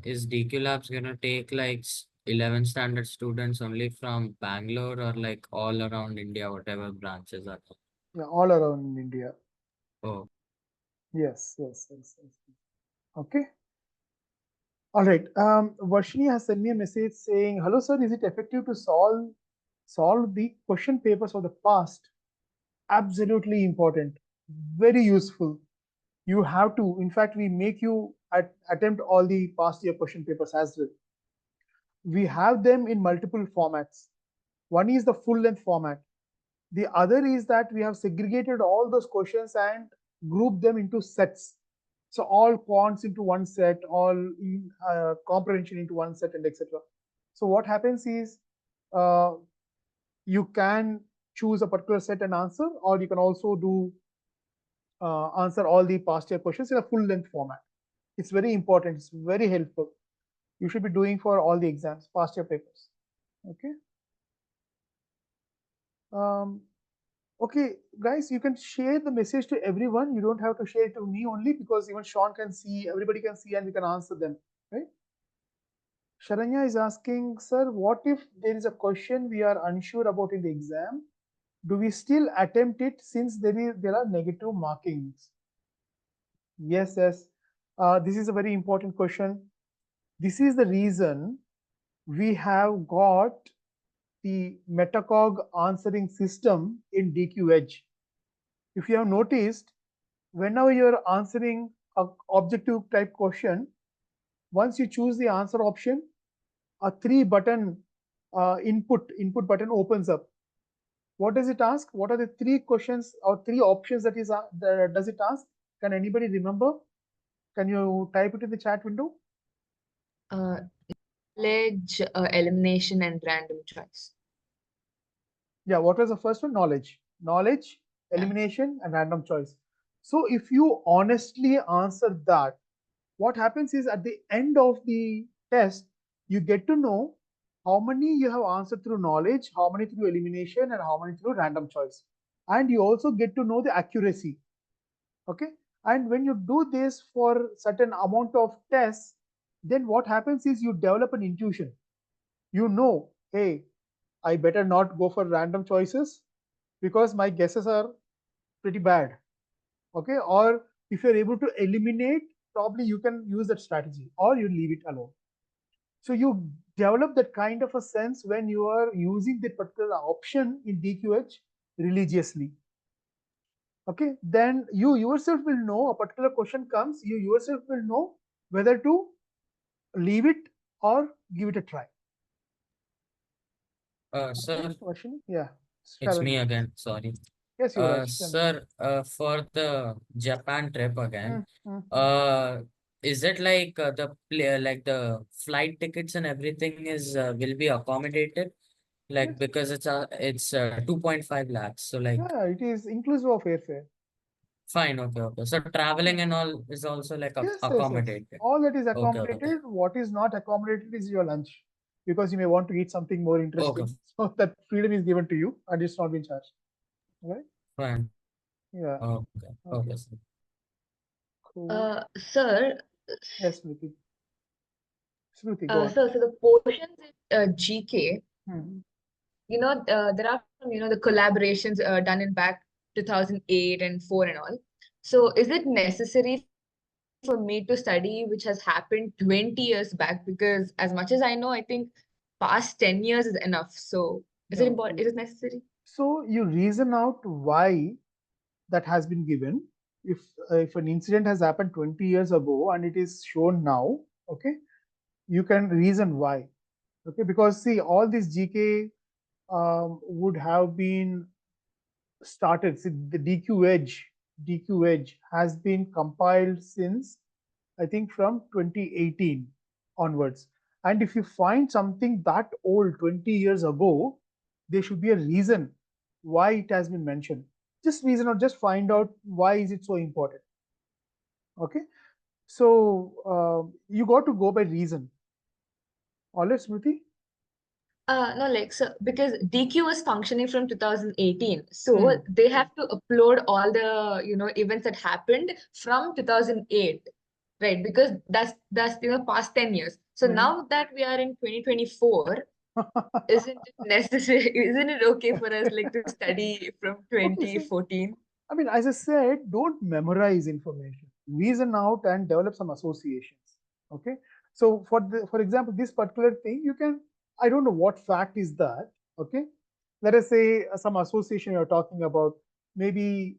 is DQLabs gonna take like 11th standard students only from Bangalore, or like all around India, whatever branches are there? Yeah, all around India. Oh. Yes. Okay. All right. Varshini has sent me a message saying, "Hello, sir. Is it effective to solve the question papers of the past absolutely important, very useful. You have to, in fact, we make you attempt all the past year question papers as well. We have them in multiple formats. One is the full length format. The other is that we have segregated all those questions and grouped them into sets. So all quants into one set, all comprehension into one set, and etc. So what happens is you can choose a particular set and answer, or you can also do answer all the past year questions in a full length format. It's very important. It's very helpful. You should be doing for all the exams, past year papers. Okay. Okay, guys, you can share the message to everyone. You don't have to share it to me only, because even Sean can see, everybody can see, and we can answer them, right? Sharanya is asking, sir, what if there is a question we are unsure about in the exam? Do we still attempt it since there are negative markings? Yes, yes. This is a very important question. This is the reason we have got the Metacog answering system in DQ Edge. If you have noticed, whenever you're answering a objective type question, once you choose the answer option, a 3-button input button opens up. What does it ask? What are the 3 questions or 3 options that does it ask? Can anybody remember? Can you type it in the chat window? Knowledge, elimination, and random choice. Yeah, what was the first one? Knowledge, elimination, and random choice. So if you honestly answer that, what happens is at the end of the test, you get to know how many you have answered through knowledge, how many through elimination, and how many through random choice. And you also get to know the accuracy. Okay. And when you do this for certain amount of tests, then what happens is you develop an intuition. You know, hey, I better not go for random choices because my guesses are pretty bad. Okay. Or if you're able to eliminate, probably you can use that strategy, or you leave it alone. So you develop that kind of a sense when you are using the particular option in DQH religiously. Okay, then you yourself will know a particular question comes, you yourself will know whether to leave it or give it a try. Sir, Question? Yeah. it's me again. Sorry. Yes, Yuvraj. Sir, for the Japan trip again, is it like the flight tickets and everything is will be accommodated? Like Yes. because it's 2.5 lakhs. So like Yeah, it is inclusive of airfare. fine, okay. So traveling and all is also like Yes. accommodated. All that is Okay. accommodated. What is not accommodated is your lunch, because you may want to eat something more interesting. Okay. So that freedom is given to you and it's not being charged. Right? Fine. Yeah. Okay. Sir. Cool. Sir. Yes, Smriti. Smriti, go on. So the portions in GK, you know, there are the collaborations done in back 2008 and 4 and all. So is it necessary for me to study which has happened 20 years back? Because as much as I know, I think past 10 years is enough. So is it important? Is it necessary? So you reason out why that has been given. If an incident has happened 20 years ago and it is shown now, okay, you can reason why. Okay, because see, all this GK would have been started. See, the DQ Edge has been compiled since, I think, from 2018 onwards. And if you find something that old 20 years ago, there should be a reason why it has been mentioned. Just reason, or just find out why is it so important. Okay, so you got to go by reason. All right, Smriti? No, like, so because DQ was functioning from 2018, so they have to upload all the events that happened from 2008, right? Because that's past 10 years. So now that we are in 2024, isn't it necessary? Isn't it okay for us like to study from 2014? I mean, as I said, don't memorize information. Reason out and develop some associations. Okay. So for example, this particular thing, you can, I don't know what fact is that. Okay. Let us say some association you're talking about. maybe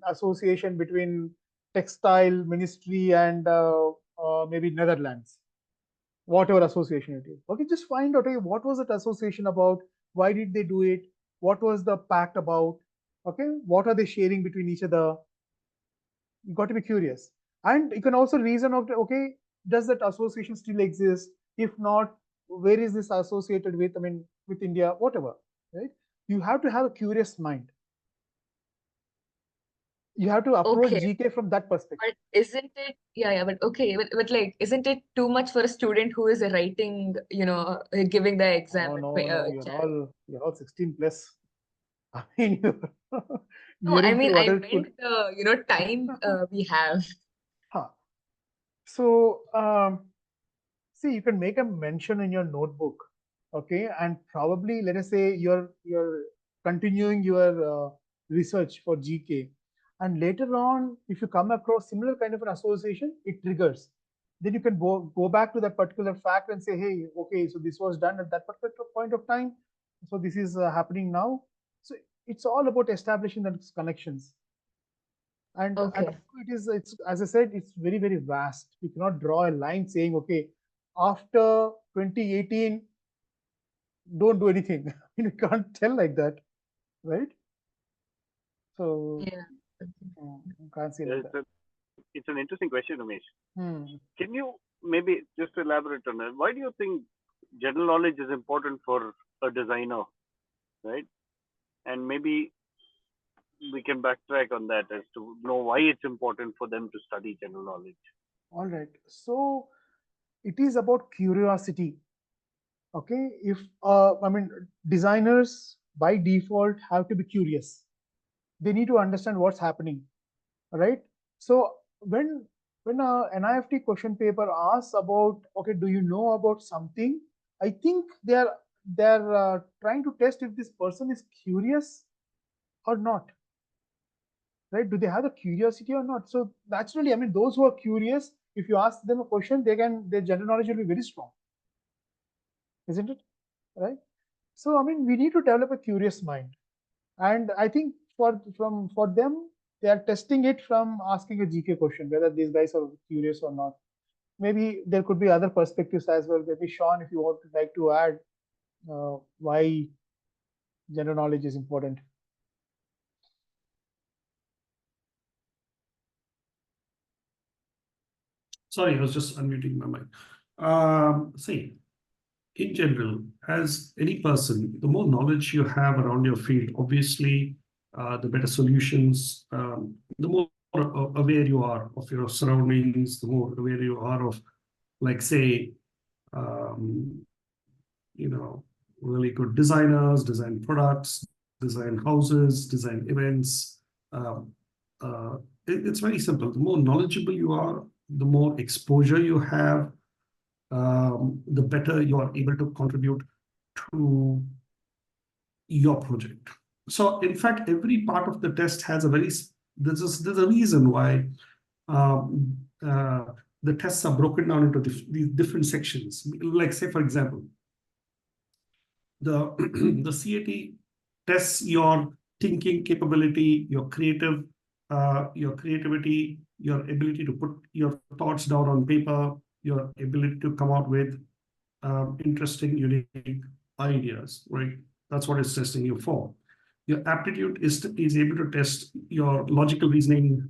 association between textile ministry and maybe Netherlands, whatever association it is. Okay, just find out, okay, what was that association about? Why did they do it? What was the pact about? Okay, what are they sharing between each other? You got to be curious. And you can also reason out, okay, does that association still exist? If not, where is this associated with? I mean, with India, whatever, right? You have to have a curious mind. You have to approach GK from that perspective. But isn't it, but okay, but like, isn't it too much for a student who is writing, giving the exam? Oh, no, you're all 16 plus. I mean, No, I mean, I adulthood. meant the, time we have. So, see, you can make a mention in your notebook, okay, and probably let us say you're continuing your research for GK, and later on, if you come across similar kind of an association, it triggers. Then you can go back to that particular fact and say, hey, okay, so this was done at that particular point of time, so this is happening now. So it's all about establishing those connections. And it's as I said, it's very, very vast. You cannot draw a line saying, okay, after 2018, don't do anything. You can't tell like that, right? So you can't say like that. It's an interesting question, Ramesh. Can you maybe just elaborate on it? Why do you think general knowledge is important for a designer, right? And maybe we can backtrack on that as to know why it's important for them to study general knowledge. All right. So it is about curiosity. Okay. If I mean, designers by default have to be curious. They need to understand what's happening. Right. So when a NIFT question paper asks about, okay, do you know about something? I think they're trying to test if this person is curious or not. Right? Do they have the curiosity or not? So naturally, I mean, those who are curious, if you ask them a question, their general knowledge will be very strong, isn't it? Right? So I mean, we need to develop a curious mind, and I think for them, they are testing it from asking a GK question, whether these guys are curious or not. Maybe there could be other perspectives as well. Maybe Sean, if you would like to add why general knowledge is important. Sorry, I was just unmuting my mic. See, in general, as any person, the more knowledge you have around your field, obviously, the better solutions, the more aware you are of your surroundings, the more aware you are of, like, say, really good designers, design products, design houses, design events. It's very simple. The more knowledgeable you are, the more exposure you have, the better you are able to contribute to your project. So in fact, every part of the test has there's a reason why the tests are broken down into these different sections. Like, say, for example, the CAT tests your thinking capability, your creativity, your ability to put your thoughts down on paper, your ability to come out with interesting, unique ideas, right? That's what it's testing you for. Your aptitude is able to test your logical reasoning,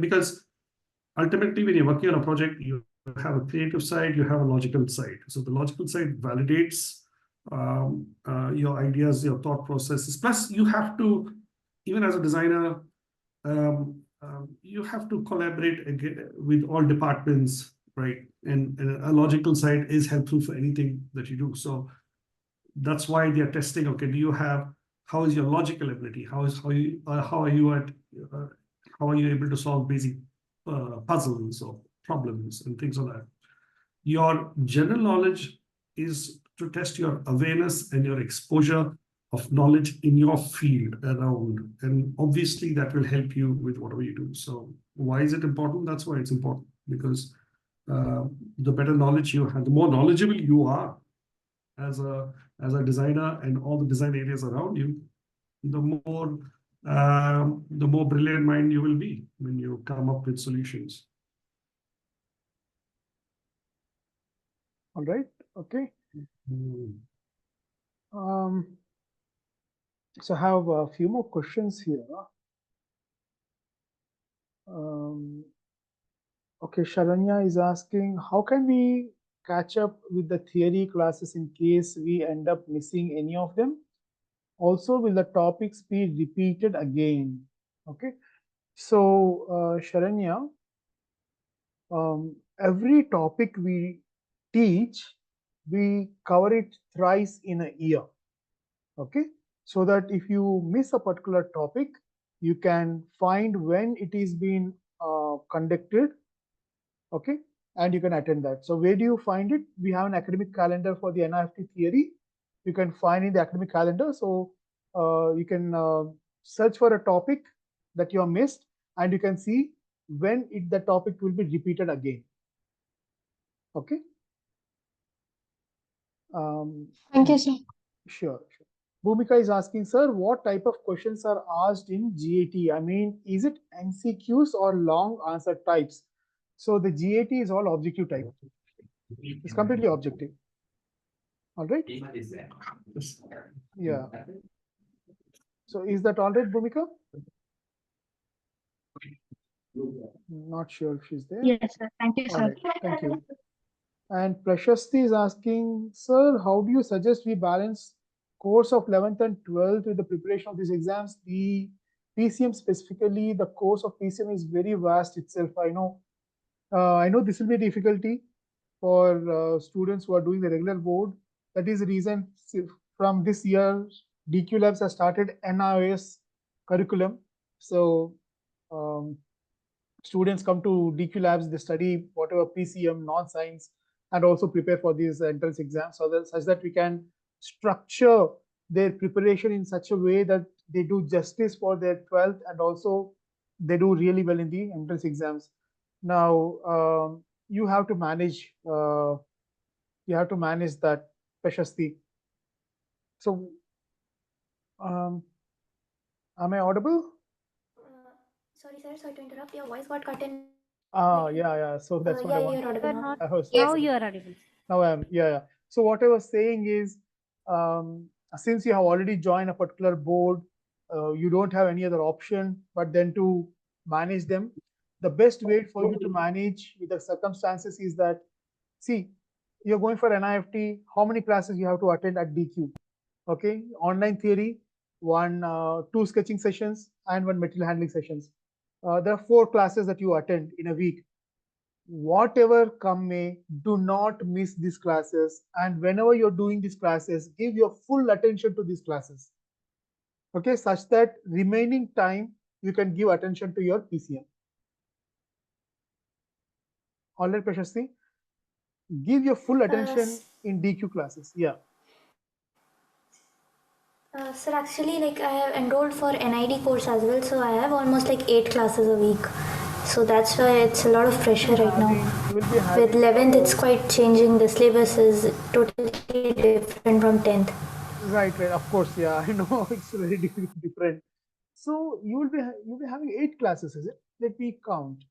because ultimately when you're working on a project, you have a creative side, you have a logical side. So the logical side validates your ideas, your thought processes. Plus, you have to, even as a designer, you have to collaborate with all departments, right? And a logical side is helpful for anything that you do. So that's why they are testing. Okay, how is your logical ability? How are you able to solve basic puzzles or problems and things like that? Your general knowledge is to test your awareness and your exposure of knowledge in your field around. And obviously that will help you with whatever you do. So why is it important? That's why it's important, because the better knowledge you have, the more knowledgeable you are as a designer and all the design areas around you, the more brilliant mind you will be when you come up with solutions. All right. Okay. So I have a few more questions here. Okay, Sharanya is asking, how can we catch up with the theory classes in case we end up missing any of them? Also, will the topics be repeated again? Okay, so Sharanya, every topic we teach, we cover it thrice in a year. Okay, so that if you miss a particular topic, you can find when it is being conducted. Okay, and you can attend that. So where do you find it? We have an academic calendar for the NIFT theory. You can find in the academic calendar. So you can search for a topic that you have missed, and you can see when the topic will be repeated again. Okay. Thank you, sir. Sure. Bhumika is asking, sir, what type of questions are asked in GAT? I mean, is it MCQs or long answer types? So the GAT is all objective type. It's completely objective. All right. Yeah. So is that all right, Bhumika? Not sure if she's there. Yes, sir. Thank you, sir. All right. Thank you. And Prashasti is asking, sir, how do you suggest we balance course of 11th and 12th with the preparation of these exams? The PCM specifically, the course of PCM is very vast itself. I know this will be a difficulty for students who are doing the regular board. That is the reason from this year, DQ Labs has started NIOS curriculum. So students come to DQ Labs, they study whatever PCM, non-science, and also prepare for these entrance exams, so that such that we can structure their preparation in such a way that they do justice for their 12th and also they do really well in the entrance exams. Now you have to manage that, Prashasti. So am I audible? Sorry, sir. Sorry to interrupt. Your voice got cut in. Yeah. So that's what I want. You're audible now. Now you are audible. Now I am. Yeah. So what I was saying is, since you have already joined a particular board, you don't have any other option but then to manage them. The best way for you to manage with the circumstances is that, see, you're going for NIFT, how many classes you have to attend at DQ? Okay, online theory, two sketching sessions and one material handling sessions. There are 4 classes that you attend in a week. Whatever come may, do not miss these classes, and whenever you're doing these classes, give your full attention to these classes. Okay, such that remaining time you can give attention to your PCM. All right, Prashasti, give your full attention in DQ classes. Yeah. Sir, actually, like I have enrolled for NID course as well, so I have almost like 8 classes a week. So that's why it's a lot of pressure right now. With 11th, it's quite changing. The syllabus is totally different from 10th. Right. Of course, yeah. I know it's very different. So you will be having 8 classes, is it? Let me count.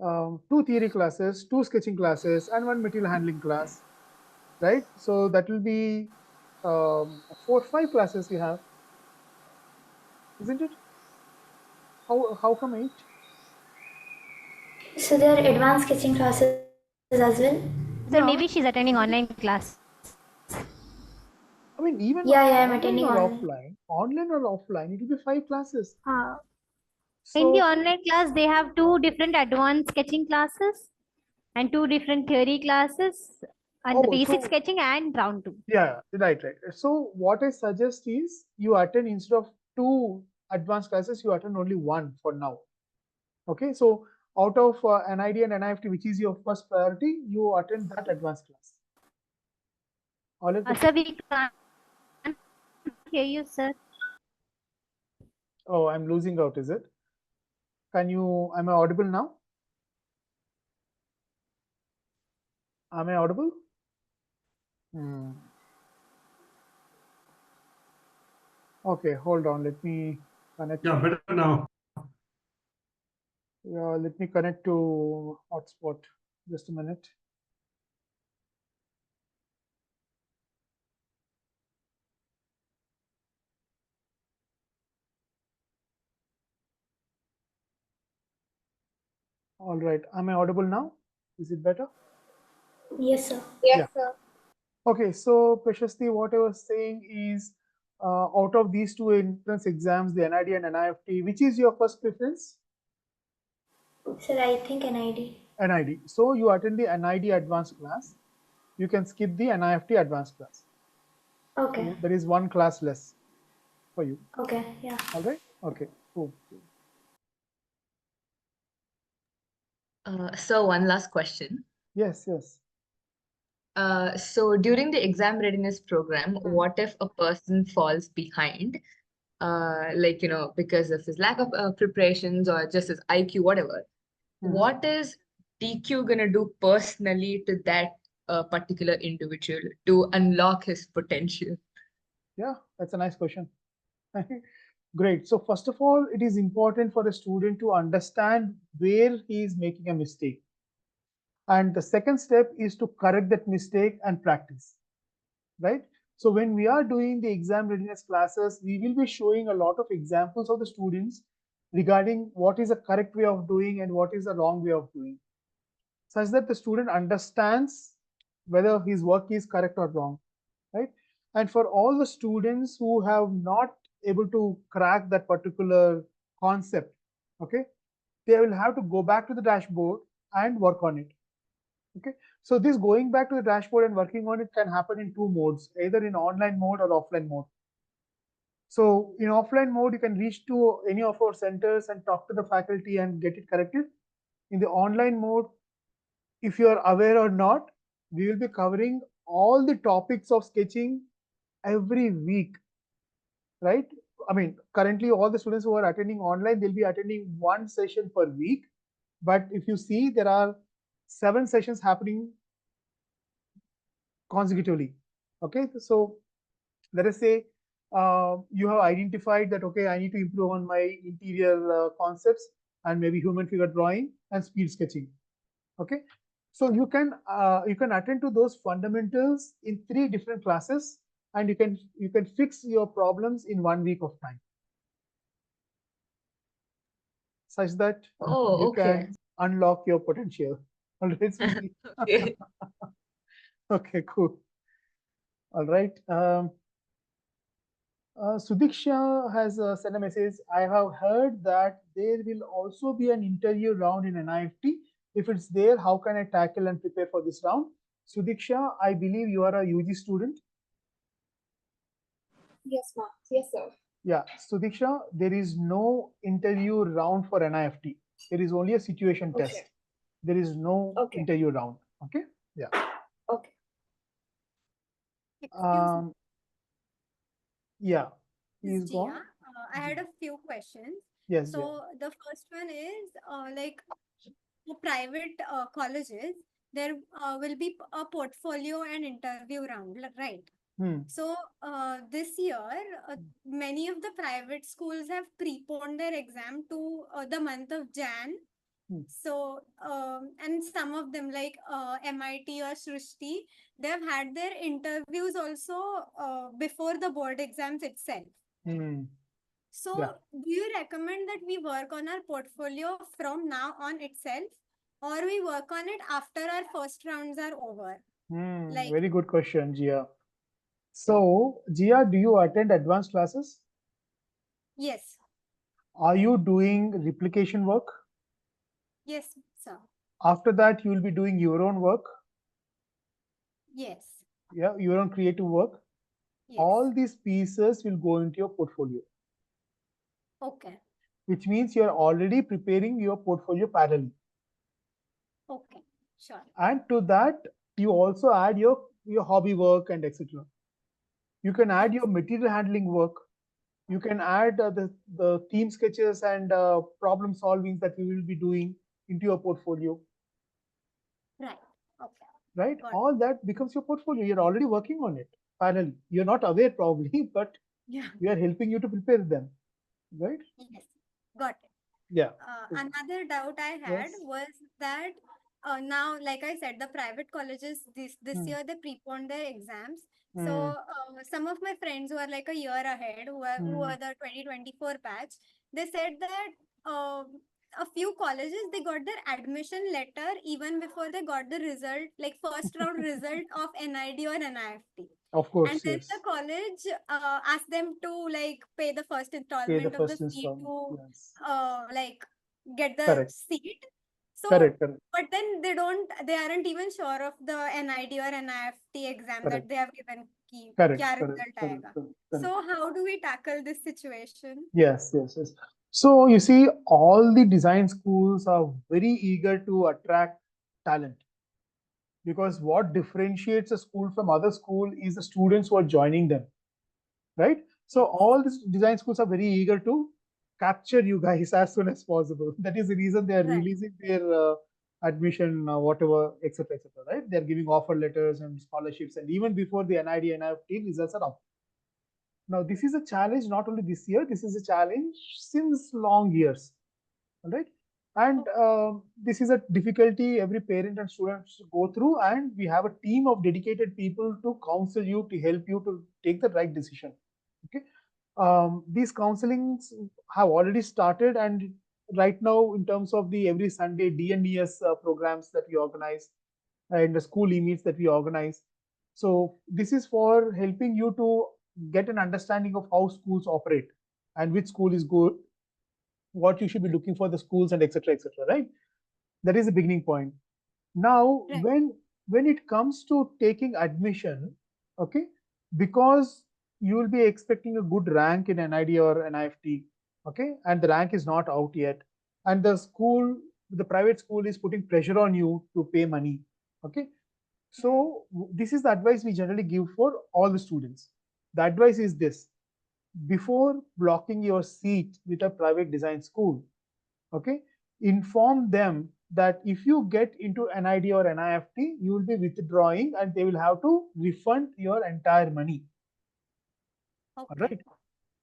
2 theory classes, 2 sketching classes, and 1 material handling class. Right. So that will be 4, 5 classes you have, isn't it? How come 8? So there are advanced sketching classes as well. So maybe she's attending online class. I mean, even I'm attending online or offline, it will be 5 classes. In the online class, they have 2 different advanced sketching classes and 2 different theory classes, and the basic sketching and round 2. Yeah, right. So what I suggest is you attend, instead of 2 advanced classes, you attend only 1 for now. Okay, so out of NID and NIFT, which is your first priority, you attend that advanced class. Sir, we can't hear you, sir. Oh, I'm losing out, is it? Am I audible now? Am I audible? Okay, hold on. Let me connect. Yeah, better now. Yeah, let me connect to hotspot. Just a minute. All right. Am I audible now? Is it better? Yes, sir. Yes, sir. Okay, so Prashasti, what I was saying is, out of these two entrance exams, the NID and NIFT, which is your first preference? Sir, I think NID. NID. So you attend the NID advanced class. You can skip the NIFT advanced class. Okay. So there is one class less for you. Okay, yeah. All right. Okay. Cool. So one last question. Yes, yes. So during the exam readiness program, what if a person falls behind, like, because of his lack of preparations or just his IQ, whatever? What is DQ gonna do personally to that particular individual to unlock his potential? Yeah, that's a nice question. Great. So first of all, it is important for a student to understand where he is making a mistake. And the second step is to correct that mistake and practice, right? So when we are doing the exam readiness classes, we will be showing a lot of examples of the students regarding what is the correct way of doing and what is the wrong way of doing, such that the student understands whether his work is correct or wrong, right? And for all the students who have not able to crack that particular concept, okay, they will have to go back to the dashboard and work on it. Okay, so this going back to the dashboard and working on it can happen in two modes, either in online mode or offline mode. So in offline mode, you can reach to any of our centers and talk to the faculty and get it corrected. In the online mode, if you are aware or not, we will be covering all the topics of sketching every week, right? I mean, currently all the students who are attending online, they'll be attending one session per week. But if you see, there are 7 sessions happening consecutively. Okay, so let us say you have identified that, okay, I need to improve on my interior concepts and maybe human figure drawing and speed sketching. Okay, so you can attend to those fundamentals in 3 different classes, and you can fix your problems in 1 week of time, such that you can unlock your potential. All right, Smriti? Okay. Okay, cool. All right. Sudiksha has sent a message. I have heard that there will also be an interview round in NIFT. If it's there, how can I tackle and prepare for this round? Sudiksha, I believe you are a UG student. Yes, ma'am. Yes, sir. Yeah, Sudiksha, there is no interview round for NIFT. There is only a situation test. There is no interview round. Okay. Yeah. Okay. Excuse me. Yeah. This Please go on. Jia, I had a few questions. Yes. So the first one is like for private colleges, there will be a portfolio and interview round, right? So this year, many of the private schools have preponed their exam to the month of Jan. So and some of them like MIT or Srishti, they have had their interviews also before the board exams itself. So do you recommend that we work on our portfolio from now on itself, or we work on it after our first rounds are over? Like, very good question, Jia. So, Jia, do you attend advanced classes? yes. Are you doing replication work? Yes, sir. After that, you will be doing your own work. Yes. Yeah, your own creative work. Yes. All these pieces will go into your portfolio. Okay. Which means you are already preparing your portfolio parallelly. Okay, sure. And to that, you also add your hobby work and etc. You can add your material handling work. You can add the theme sketches and problem solving that we will be doing into your portfolio. Right. Okay. Right? All that becomes your portfolio. You're already working on it parallelly. You're not aware probably, but Yeah. We are helping you to prepare them, right? Yes. Got it. Yeah. Another doubt I had was that now, like I said, the private colleges this year they preponed their exams. So some of my friends who are like a year ahead, who are the 2024 batch, they said that a few colleges they got their admission letter even before they got the result, like first round result of NID or NIFT. Of course, And then yes. the college asked them to like pay the first Pay the installment of the first fee installment. to Yes. like get the Correct. seat. So, Correct. but then they aren't even sure of the NID or NIFT exam Correct. that they have given. Correct. Kya Correct. result Correct. aayega. Correct. So how do we tackle this situation? Yes, yes, yes. So you see, all the design schools are very eager to attract talent, because what differentiates a school from other school is the students who are joining them, right? So all these design schools are very eager to capture you guys as soon as possible. That is the reason they are releasing their admission, whatever, etc., etc., right? They are giving offer letters and scholarships, and even before the NID, NIFT results are out. Now, this is a challenge not only this year, this is a challenge since long years, all right? And this is a difficulty every parent and student go through, and we have a team of dedicated people to counsel you, to help you to take the right decision. Okay, these counselings have already started, and right now, in terms of the every Sunday DNES programs that we organize and the school e-meets that we organize, so this is for helping you to get an understanding of how schools operate and which school is good, what you should be looking for the schools, and etc., etc., right? That is the beginning point. Now, when it comes to taking admission, okay, because you will be expecting a good rank in NID or NIFT, okay, and the rank is not out yet, and the private school is putting pressure on you to pay money, okay. So this is the advice we generally give for all the students. The advice is this: before blocking your seat with a private design school, okay, inform them that if you get into NID or NIFT, you will be withdrawing and they will have to refund your entire money. All right.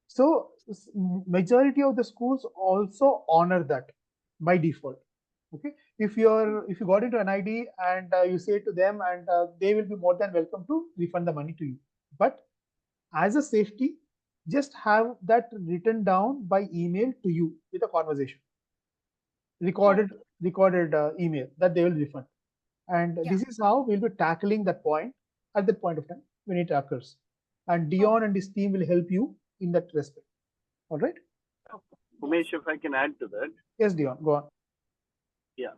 So majority of the schools also honor that by default. Okay. If you got into NID and you say to them, and they will be more than welcome to refund the money to you. But as a safety, just have that written down by email to you with a conversation, recorded email that they will refund. And this is how we'll be tackling that point at that point of time when it occurs. And Dion and his team will help you in that respect. All right. Umesh, if I can add to that. Yes, Dion, go on. Yeah.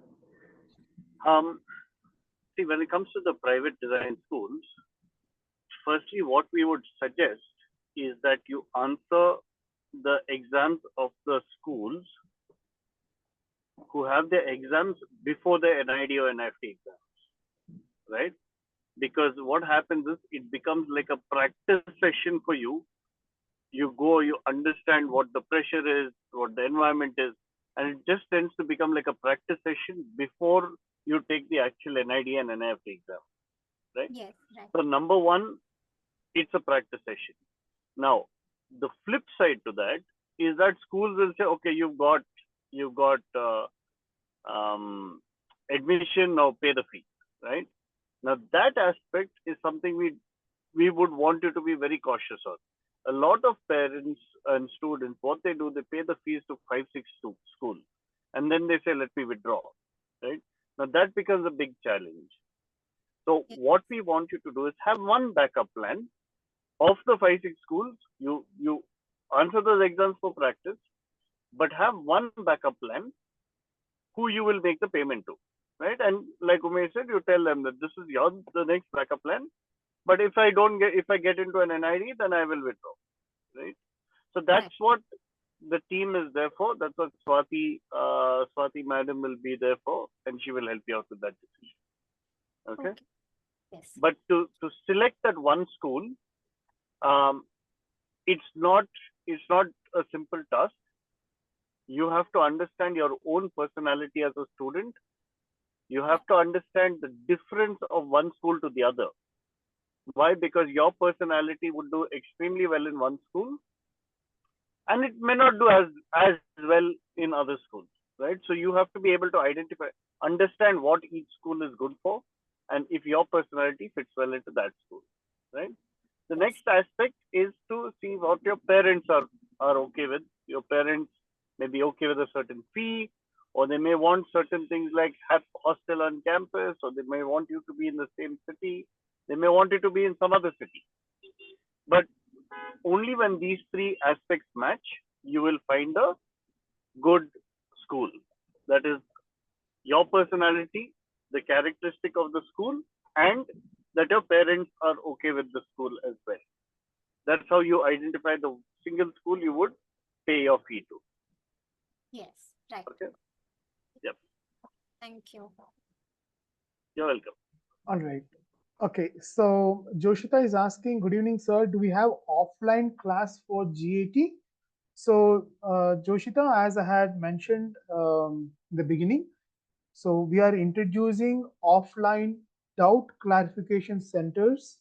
See, when it comes to the private design schools, firstly, what we would suggest is that you answer the exams of the schools who have their exams before the NID or NIFT exams, right? Because what happens is it becomes like a practice session for you. You go, you understand what the pressure is, what the environment is, and it just tends to become like a practice session before you take the actual NID and NIFT exam, right? Yes, right. So number one, it's a practice session. Now, the flip side to that is that schools will say, okay, you've got admission, now pay the fee, right? Now that aspect is something we would want you to be very cautious on. A lot of parents and students, what they do, they pay the fees to 5-6 schools, and then they say, let me withdraw, right? Now that becomes a big challenge. So what we want you to do is have one backup plan of the 5-6 schools. You answer those exams for practice, but have one backup plan who you will make the payment to, right? And like Umesh said, you tell them that this is the next backup plan. But if I get into an NID, then I will withdraw, right? So that's what the team is there for. That's what Swati madam will be there for, and she will help you out with that decision. Okay. Yes. But to select that one school, it's not a simple task. You have to understand your own personality as a student. You have to understand the difference of one school to the other. Why? Because your personality would do extremely well in one school, and it may not do as well in other schools, right? So you have to be able to identify, understand what each school is good for, and if your personality fits well into that school, right? The next aspect is to see what your parents are okay with. Your parents may be okay with a certain fee, or they may want certain things like have hostel on campus, or they may want you to be in the same city. They may want you to be in some other city. But only when these three aspects match, you will find a good school. That is your personality, the characteristic of the school, and that your parents are okay with the school as well. That's how you identify the single school you would pay your fee to. Yes, right. Okay. Yep. Thank you. You're welcome. All right. Okay. So Joshita is asking, good evening, sir. Do we have offline class for GAT? So Joshita, as I had mentioned in the beginning, so we are introducing offline doubt clarification centers,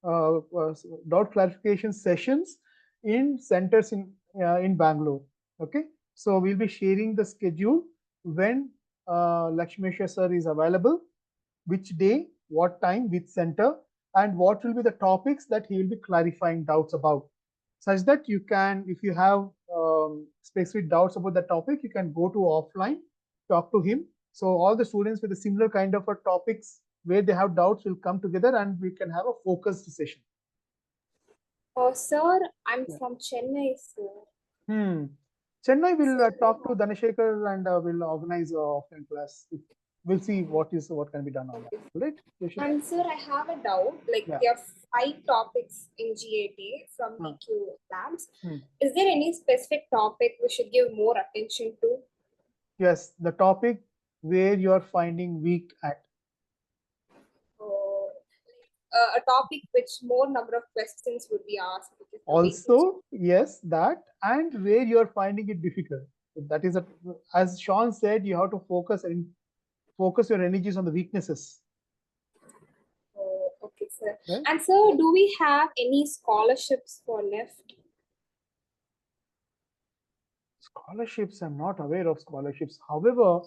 doubt clarification sessions in centers in Bangalore. Okay, so we'll be sharing the schedule when Lakshmesha sir is available, which day, what time, which center, and what will be the topics that he will be clarifying doubts about, such that you can, if you have specific doubts about the topic, you can go to offline, talk to him. So all the students with a similar kind of a topics where they have doubts will come together and we can have a focused session. Sir, I'm from Chennai, sir. Chennai will talk to Dhanashekar and will organize a offline class. We'll see what can be done on that. Right? And sir, I have a doubt. Like there are 5 topics in GAT from DQ labs. Is there any specific topic we should give more attention to? Yes, the topic where you are finding weak at. A topic which more number of questions would be asked. Also, yes, that, and where you are finding it difficult. That is, as Sean said, you have to focus your energies on the weaknesses. Okay, sir. Right? And sir, do we have any scholarships for NIFT? Scholarships, I'm not aware of scholarships. However,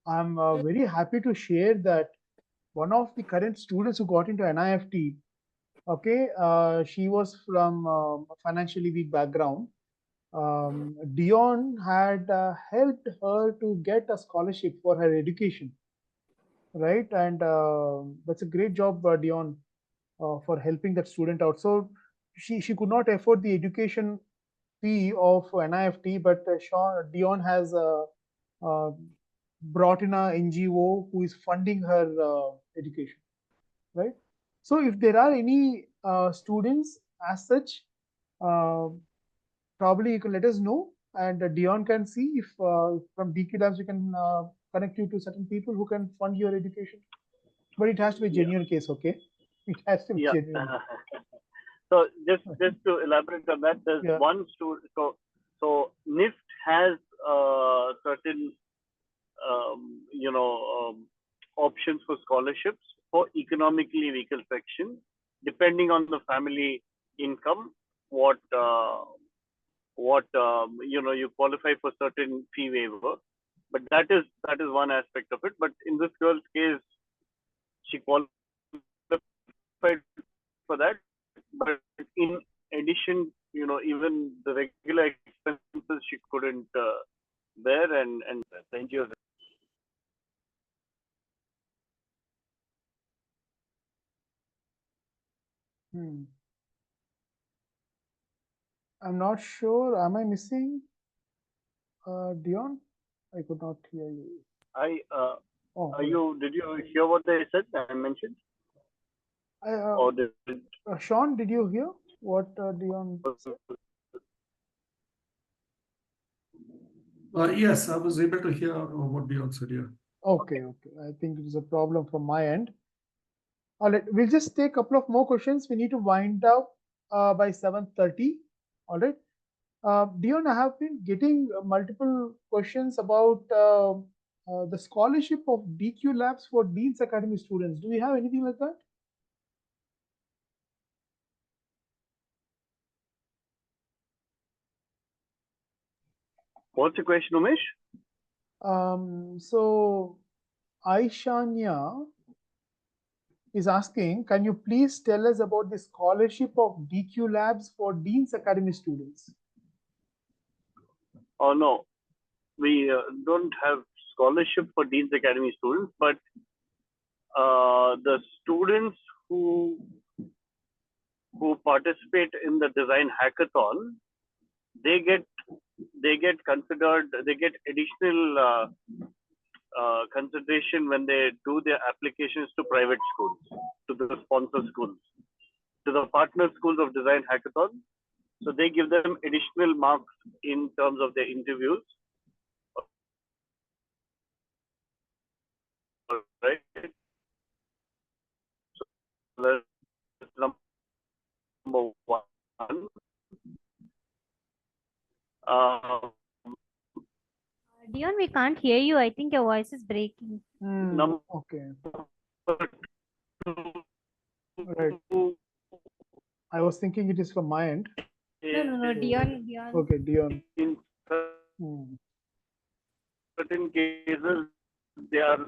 I'm very happy to share that one of the current students who got into NIFT, okay, she was from a financially weak background. Dion had helped her to get a scholarship for her education, right? And that's a great job, Dion, for helping that student out. So she could not afford the education fee of NIFT, but Dion has brought in a NGO who is funding her education, right? So if there are any students as such, probably you can let us know, and Dion can see if from DQ Labs we can connect you to certain people who can fund your education. But it has to be a genuine case, okay? It has to be genuine. So just to elaborate on that, there's one student. So NIFT has certain options for scholarships for economically weaker section, depending on the family income. What you qualify for certain fee waiver, but that is one aspect of it. But in this girl's case, she qualified for that, but in addition, even the regular expenses she couldn't bear, and the NGOs. I'm not sure. Am I missing Dion? I could not hear you. Did you hear what they said? I mentioned. Sean, did you hear what Dion said? Yes, I was able to hear what Dion said here. Okay. I think it is a problem from my end. All right, we'll just take a couple of more questions. We need to wind up by 7:30. All right. Dion, I have been getting multiple questions about the scholarship of DQ Labs for Dean's Academy students. Do we have anything like that? What's the question, Umesh? So Aishanya is asking, can you please tell us about the scholarship of DQ Labs for Dean's Academy students? Oh no, we don't have scholarship for Dean's Academy students, but the students who participate in the design hackathon, they get considered, they get additional consideration when they do their applications to private schools, to the sponsor schools, to the partner schools of design hackathon. So they give them additional marks in terms of their interviews. Right. So that's number one. Dion, we can't hear you. I think your voice is breaking. Okay. Right. I was thinking it is from my end. No, Dion. Okay, Dion. In certain cases, they are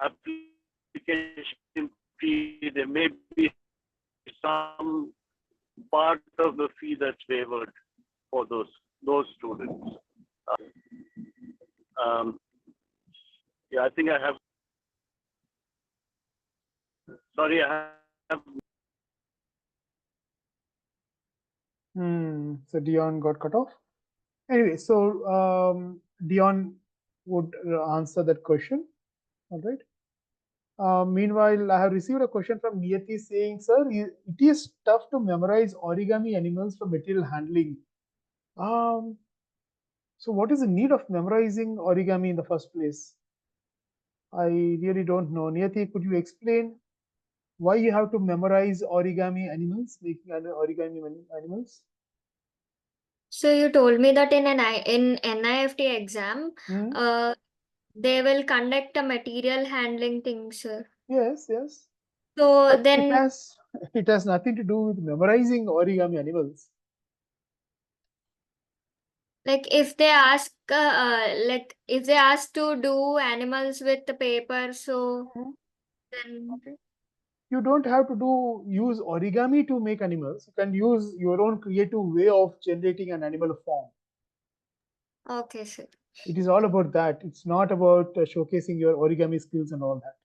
application fee. There may be some part of the fee that's waived for those students. Yeah, I think I have. Sorry, I have. So Dion got cut off. Anyway, so Dion would answer that question. All right. Meanwhile, I have received a question from Niyati saying, sir, it is tough to memorize origami animals for material handling. So what is the need of memorizing origami in the first place? I really don't know. Niyati, could you explain why you have to memorize origami animals, making origami animals? So you told me that in NIFT exam, they will conduct a material handling thing, sir. Yes, yes. So But then it has nothing to do with memorizing origami animals. like if they ask to do animals with the paper, so then You don't have to use origami to make animals. You can use your own creative way of generating an animal form. Okay, sir. It is all about that. It's not about showcasing your origami skills and all that,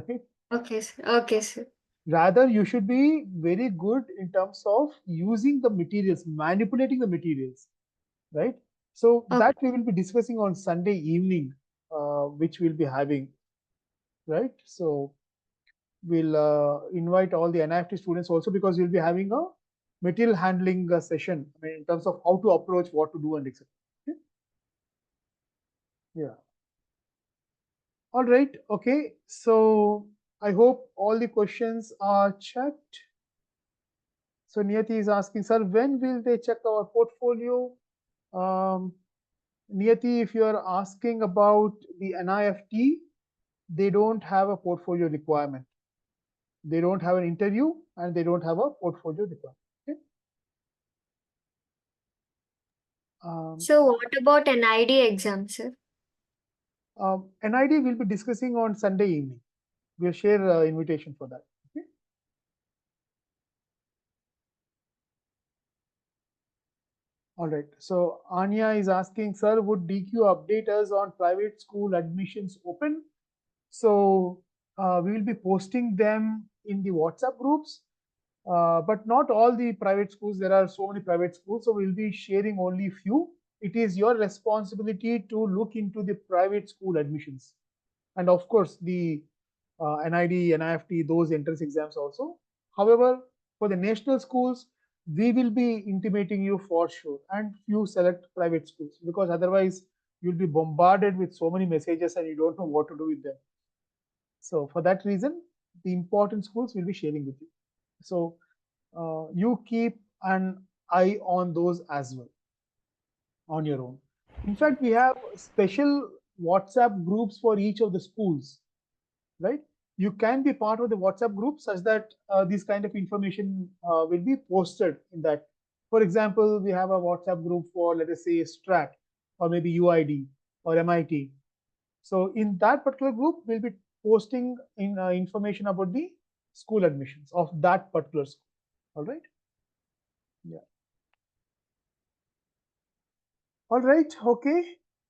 right? Okay, sir. Okay, sir. Rather, you should be very good in terms of using the materials, manipulating the materials, right? So that we will be discussing on Sunday evening, which we'll be having, right? So we'll invite all the NIFT students also, because we'll be having a material handling session, I mean, in terms of how to approach, what to do, and etc. Okay? Yeah. All right. Okay. So I hope all the questions are checked. So Niyati is asking, sir, when will they check our portfolio? Niyati, if you are asking about the NIFT, they don't have a portfolio requirement. They don't have an interview and they don't have a portfolio requirement. Okay? So what about NID exam, sir? NID will be discussing on Sunday evening. We'll share invitation for that. Okay? All right. So Anya is asking, sir, would DQ update us on private school admissions open? So we will be posting them in the WhatsApp groups, but not all the private schools. There are so many private schools, so we'll be sharing only few. It is your responsibility to look into the private school admissions, and of course the NID, NIFT, those entrance exams also. However, for the national schools, we will be intimating you for sure, and few select private schools, because otherwise you'll be bombarded with so many messages and you don't know what to do with them. So for that reason, the important schools will be sharing with you. So you keep an eye on those as well on your own. In fact, we have special WhatsApp groups for each of the schools, right? you can be part of the WhatsApp group such that this kind of information will be posted in that. For example, we have a WhatsApp group for, let us say, Strat or maybe UID or MIT. So in that particular group, we'll be posting in information about the school admissions of that particular school. All right. Yeah. All right. Okay.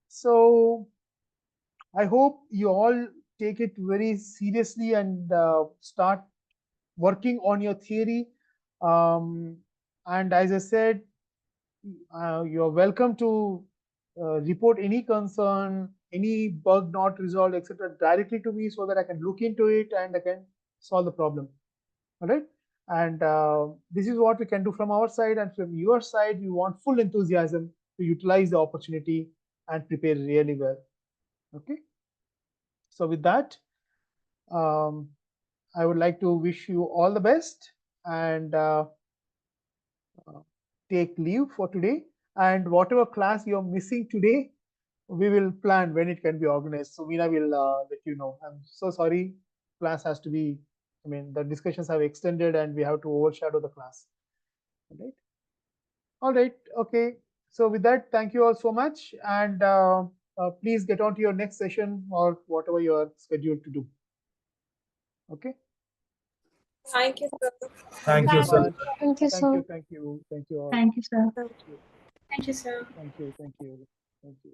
So I hope you all take it very seriously and start working on your theory. And as I said, you're welcome to report any concern, any bug not resolved, etc., directly to me so that I can look into it and I can solve the problem. All right. And this is what we can do from our side. And from your side, we want full enthusiasm to utilize the opportunity and prepare really well. Okay. So with that, I would like to wish you all the best and take leave for today. And whatever class you're missing today, we will plan when it can be organized. So Meena will let you know. I'm so sorry. Class has to be, I mean, the discussions have extended and we have to overshadow the class. All right. All right. Okay. So with that, thank you all so much. And please get on to your next session or whatever you are scheduled to do. Okay. Thank you, sir. Thank you, sir. Thank you, sir. Thank you. Thank you all. Thank you, sir. Thank you, sir. Thank you. Thank you. Thank you.